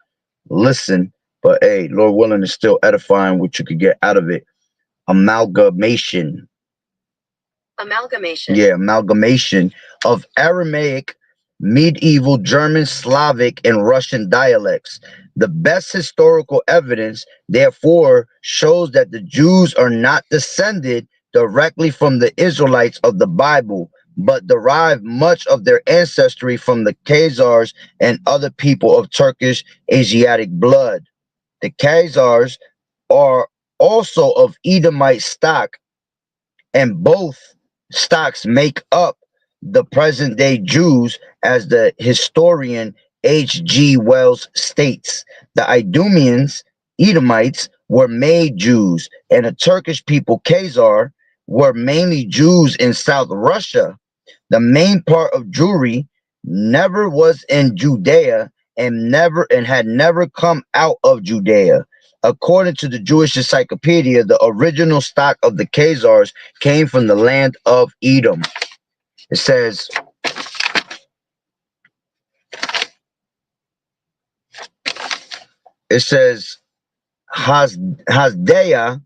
listen. But hey, Lord willing, is still edifying what you could get out of it. Amalgamation. Amalgamation. Yeah, amalgamation of Aramaic, medieval German, Slavic, and Russian dialects. The best historical evidence, therefore, shows that the Jews are not descended directly from the Israelites of the Bible, but derive much of their ancestry from the Khazars and other people of Turkish Asiatic blood. The Khazars are also of Edomite stock, and both stocks make up the present day Jews, as the historian H.G. Wells states. The Idumeans, Edomites, were made Jews, and the Turkish people, Khazar, were mainly Jews in South Russia. The main part of Jewry never was in Judea and had never come out of Judea. According to the Jewish Encyclopedia, the original stock of the Khazars came from the land of Edom. It says, Hasdaya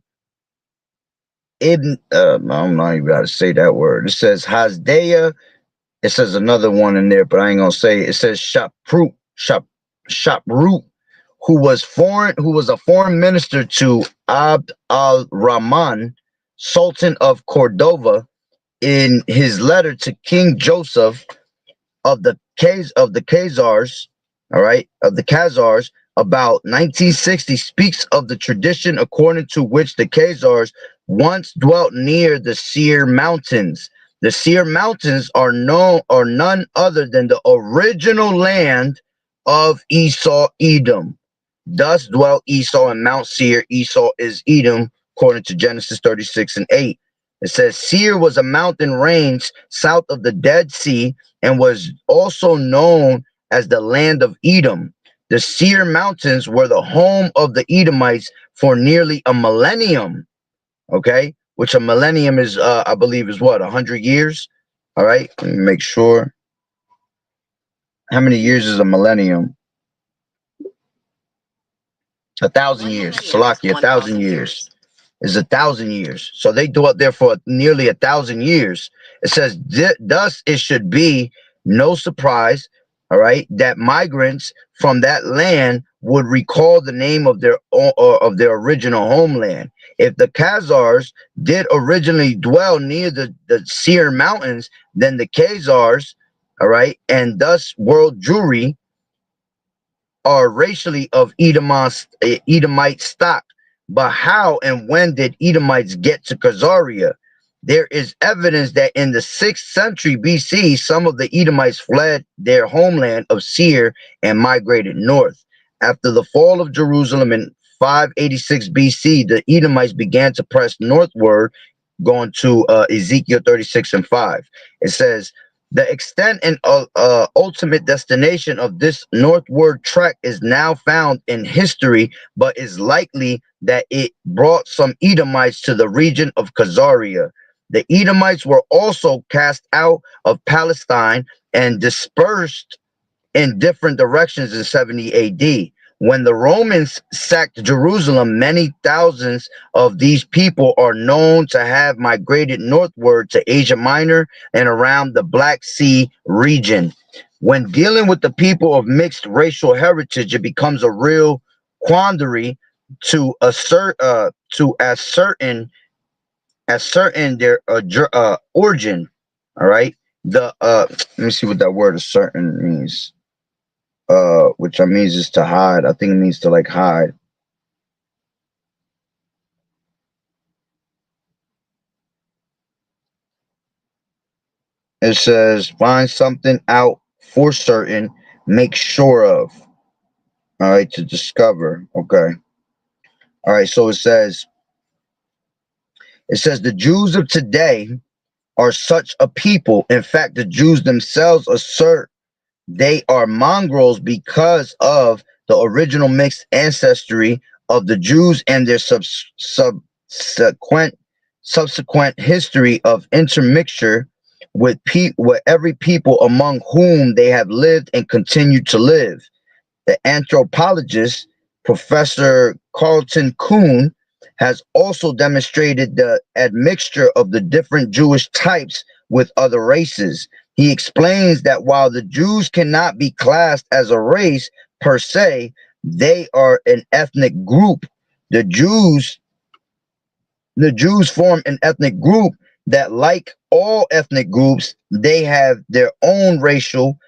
ibn, I'm not even got to say that word. It says Hasdaya. It says another one in there, but I ain't gonna say it. It says Shaprut, who was a foreign minister to Abd al-Rahman, Sultan of Cordova, in his letter to King Joseph of the Khazars, all right, of the Khazars, about 1960, speaks of the tradition according to which the Khazars once dwelt near the Seir Mountains. The Seir Mountains are none other than the original land of Esau, Edom. Thus dwelt Esau in Mount Seir. Esau is Edom, according to Genesis 36 and 8. It says Seir was a mountain range south of the Dead Sea and was also known as the land of Edom. The Seir Mountains were the home of the Edomites for nearly a millennium. Okay, which a millennium is, I believe, is what, 100 years. All right, let me make sure. How many years is a millennium? 1,000 years. Salaki, 1,000 years is 1,000 years. So they dwelt there for nearly 1,000 years. It says, thus it should be no surprise, all right, that migrants from that land would recall the name of their original homeland. If the Khazars did originally dwell near the Seir Mountains, then the Khazars, all right, and thus world Jewry are racially of Edomite stock. But how and when did Edomites get to Khazaria? There is evidence that in the 6th century BC, some of the Edomites fled their homeland of Seir and migrated north. After the fall of Jerusalem in 586 BC, the Edomites began to press northward, going to Ezekiel 36 and 5. It says, the extent and ultimate destination of this northward trek is now found in history, but is likely that it brought some Edomites to the region of Khazaria. The Edomites were also cast out of Palestine and dispersed in different directions in 70 AD. When the Romans sacked Jerusalem, many thousands of these people are known to have migrated northward to Asia Minor and around the Black Sea region. When dealing with the people of mixed racial heritage, it becomes a real quandary to ascertain their origin. All right. Let me see what that word ascertain means. Which I means is to hide. I think it means to like hide. It says find something out for certain, make sure of. All right, to discover. Okay. All right, so it says the Jews of today are such a people. In fact, the Jews themselves assert they are mongrels because of the original mixed ancestry of the Jews and their subsequent history of intermixture with every people among whom they have lived and continue to live. The anthropologist Professor Carlton Kuhn has also demonstrated the admixture of the different Jewish types with other races. He explains that while the Jews cannot be classed as a race per se, they are an ethnic group. The Jews the Jews form an ethnic group that, like all ethnic groups, they have their own racial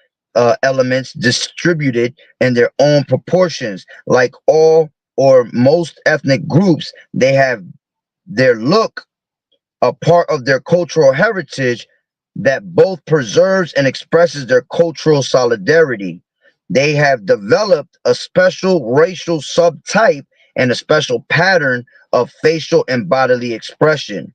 elements distributed in their own proportions. Like all or most ethnic groups, they have their look, a part of their cultural heritage that both preserves and expresses their cultural solidarity. They have developed a special racial subtype and a special pattern of facial and bodily expression.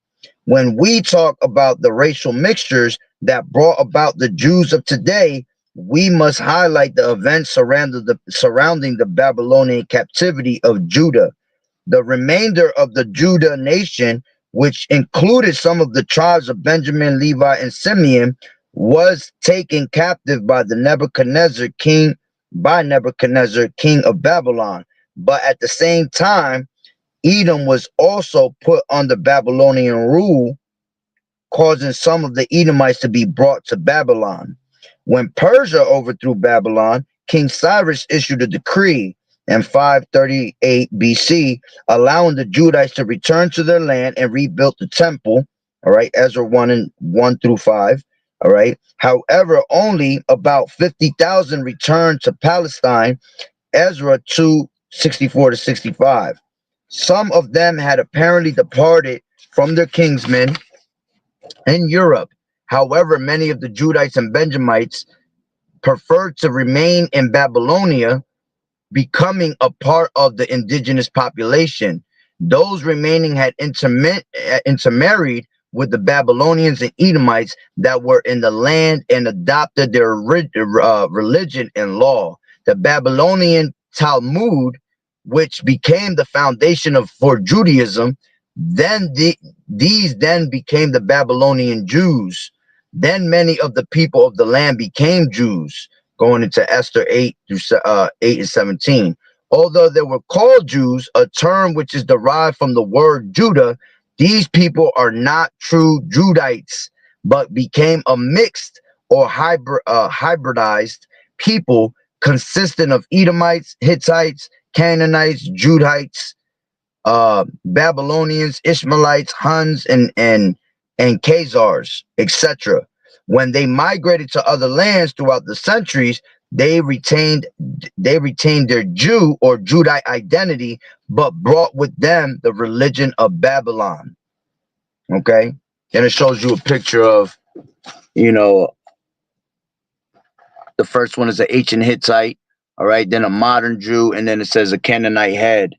When we talk about the racial mixtures that brought about the Jews of today, we must highlight the events surrounding the Babylonian captivity of Judah. The remainder of the Judah nation, which included some of the tribes of Benjamin, Levi, and Simeon, was taken captive by Nebuchadnezzar, king of Babylon. But at the same time, Edom was also put under Babylonian rule, causing some of the Edomites to be brought to Babylon. When Persia overthrew Babylon, King Cyrus issued a decree in 538 BC, allowing the Judites to return to their land and rebuild the temple. All right, Ezra 1 through 5. All right. However, only about 50,000 returned to Palestine. Ezra 2:64 to 65. Some of them had apparently departed from their kinsmen in Europe. However, many of the Judites and Benjamites preferred to remain in Babylonia, becoming a part of the indigenous population. Those remaining had intermarried with the Babylonians and Edomites that were in the land and adopted their religion and law. The Babylonian Talmud, which became the foundation for Judaism, these then became the Babylonian Jews. Then many of the people of the land became Jews, going into Esther 8 and 17. Although they were called Jews, a term which is derived from the word Judah, these people are not true Judites, but became a mixed or hybridized people consisting of Edomites, Hittites, Canaanites, Judites, Babylonians, Ishmaelites, Huns, and Khazars, etc. When they migrated to other lands throughout the centuries, they retained their Jew or Judite identity, but brought with them the religion of Babylon. Okay, and it shows you a picture of, the first one is an ancient Hittite, all right, then a modern Jew, and then it says a Canaanite head.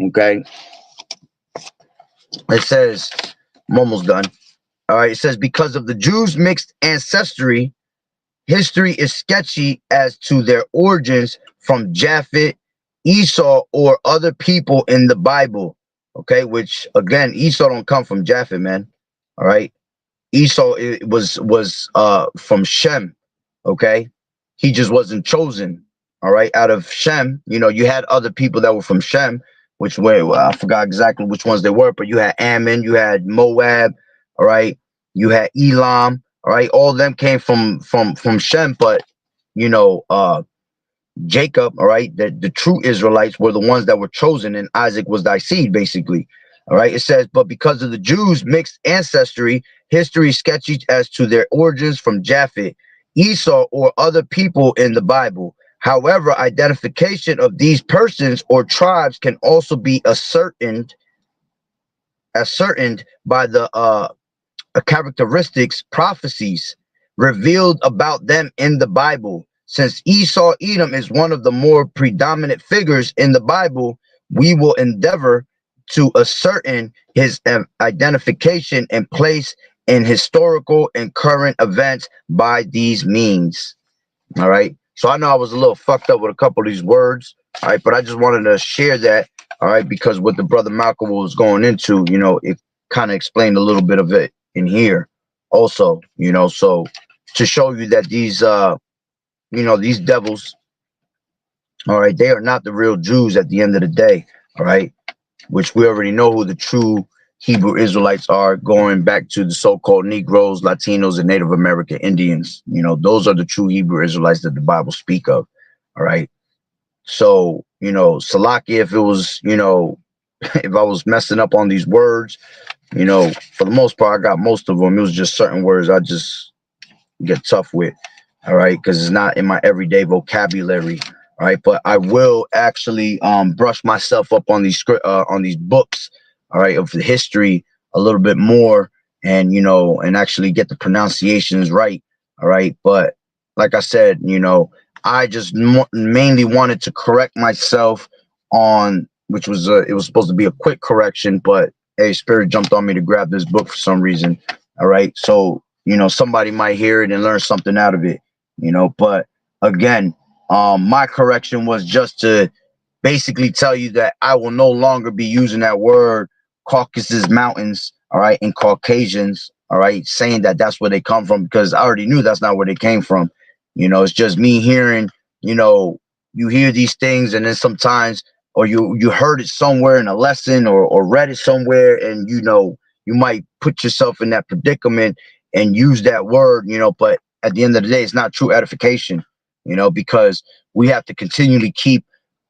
Okay, it says, I'm almost done. All right, it says, because of the Jews' mixed ancestry, history is sketchy as to their origins from Japhet, Esau, or other people in the Bible. Okay, which again, Esau don't come from Japhet, man. All right, Esau was from Shem. Okay, he just wasn't chosen. All right, out of Shem, you had other people that were from Shem, which were, well, I forgot exactly which ones they were, but you had Ammon, you had Moab, all right, you had Elam, all right, all of them came from Shem, but Jacob, all right, the true Israelites were the ones that were chosen, and Isaac was thy seed, basically. All right, it says, but because of the Jews' mixed ancestry, history is sketchy as to their origins from Japhet, Esau, or other people in the Bible. However, identification of these persons or tribes can also be ascertained by the characteristics, prophecies revealed about them in the Bible. Since Esau Edom is one of the more predominant figures in the Bible, we will endeavor to ascertain his identification and place in historical and current events by these means. All right. So I know I was a little fucked up with a couple of these words. All right. But I just wanted to share that. All right. Because what the brother Malcolm was going into, it kind of explained a little bit of it in here also, so to show you that these, these devils, all right, they are not the real Jews at the end of the day. All right. Which we already know who the true Hebrew Israelites are, going back to the so-called Negroes, Latinos, and Native American Indians. Those are the true Hebrew Israelites that the Bible speak of. All right. So, Salaki, if it was, if I was messing up on these words, for the most part, I got most of them. It was just certain words I just get tough with. All right. Because it's not in my everyday vocabulary. All right, but I will actually brush myself up on these books, all right, of the history a little bit more, and and actually get the pronunciations right. All right, but like I said, I just mainly wanted to correct myself on, which was it was supposed to be a quick correction, but hey, Spirit jumped on me to grab this book for some reason. All right, so somebody might hear it and learn something out of it, but again. My correction was just to basically tell you that I will no longer be using that word Caucasus Mountains, all right, and Caucasians, all right, saying that that's where they come from, because I already knew that's not where they came from. It's just me hearing, you hear these things, and then sometimes or you heard it somewhere in a lesson, or read it somewhere, and you know you might put yourself in that predicament and use that word, you know, but at the end of the day, it's not true edification, you know, because we have to continually keep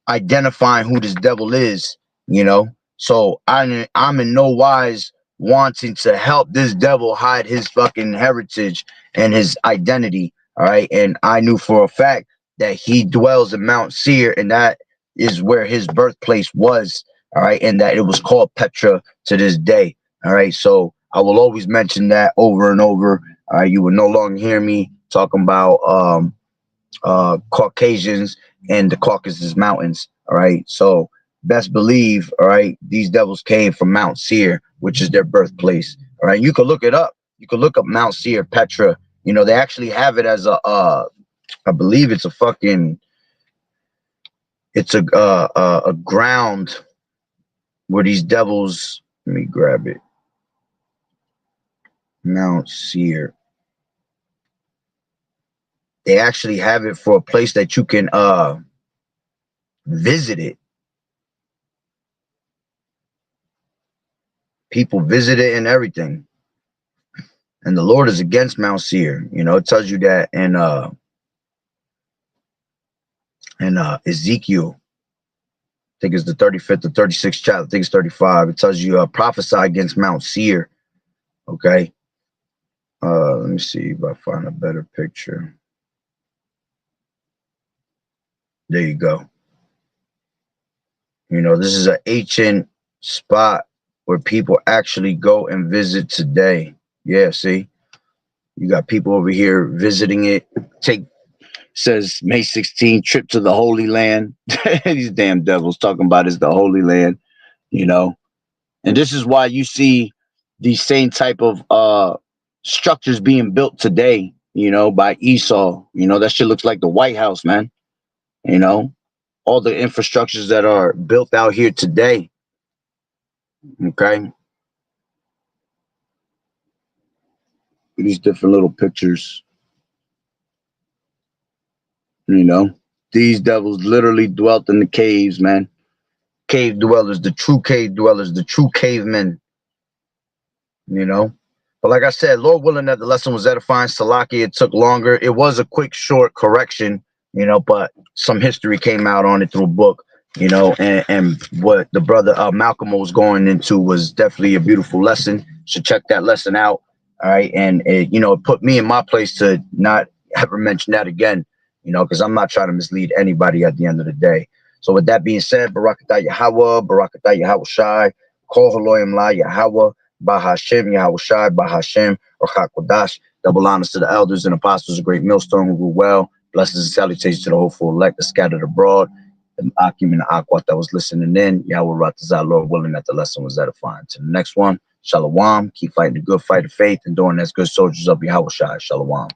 identifying who this devil is, you know. So I'm in no wise wanting to help this devil hide his fucking heritage and his identity. All right. And I knew for a fact that he dwells in Mount Seir, and that is where his birthplace was. All right. And that it was called Petra to this day. All right. So I will always mention that over and over. All right. You will no longer hear me talking about Caucasians and the Caucasus Mountains. All right. So best believe, all right, these devils came from Mount Seir, which is their birthplace. All right. You can look it up. You can look up Mount Seir, Petra. You know, they actually have it as a I believe it's a fucking it's a ground where these devils, let me grab it. Mount Seir. They actually have it for a place that you can visit it. People visit it and everything. And the Lord is against Mount Seir. You know, it tells you that in Ezekiel. I think it's the 35th or 36th chapter. I think it's 35. It tells you prophesy against Mount Seir. Okay. Let me see if I find a better picture. There you go. You know, this is an ancient spot where people actually go and visit today. Yeah, see? You got people over here visiting it. Says May 16th, trip to the Holy Land. These damn devils talking about is the Holy Land, you know. And this is why you see these same type of structures being built today, you know, by Esau. You know, that shit looks like the White House, man. You know, all the infrastructures that are built out here today. Okay. These different little pictures. You know, these devils literally dwelt in the caves, man. Cave dwellers, the true cave dwellers, the true cavemen. You know, but like I said, Lord willing that the lesson was edifying. Salaki, it took longer. It was a quick, short correction, you know, but some history came out on it through a book, you know, and what the brother Malcolm was going into was definitely a beautiful lesson. Should check that lesson out. All right. And it, you know, it put me in my place to not ever mention that again, you know, because I'm not trying to mislead anybody at the end of the day. So with that being said, Barakatah Yahweh, Barakatah Yahweh Shai, Kol Haloyim La Yahweh, Bahashem, Yahushai, Bahashem, Rachakodash. Double honors to the elders and apostles, a great millstone who rule well. Blessings and salutations to the hopeful elect, the scattered abroad, the Akim and the Aquat that was listening in. Yahweh Ratazah, Lord willing that the lesson was edifying. To the next one, Shalom. Keep fighting the good fight of faith, and doing as good soldiers of Yahushai. Shalom.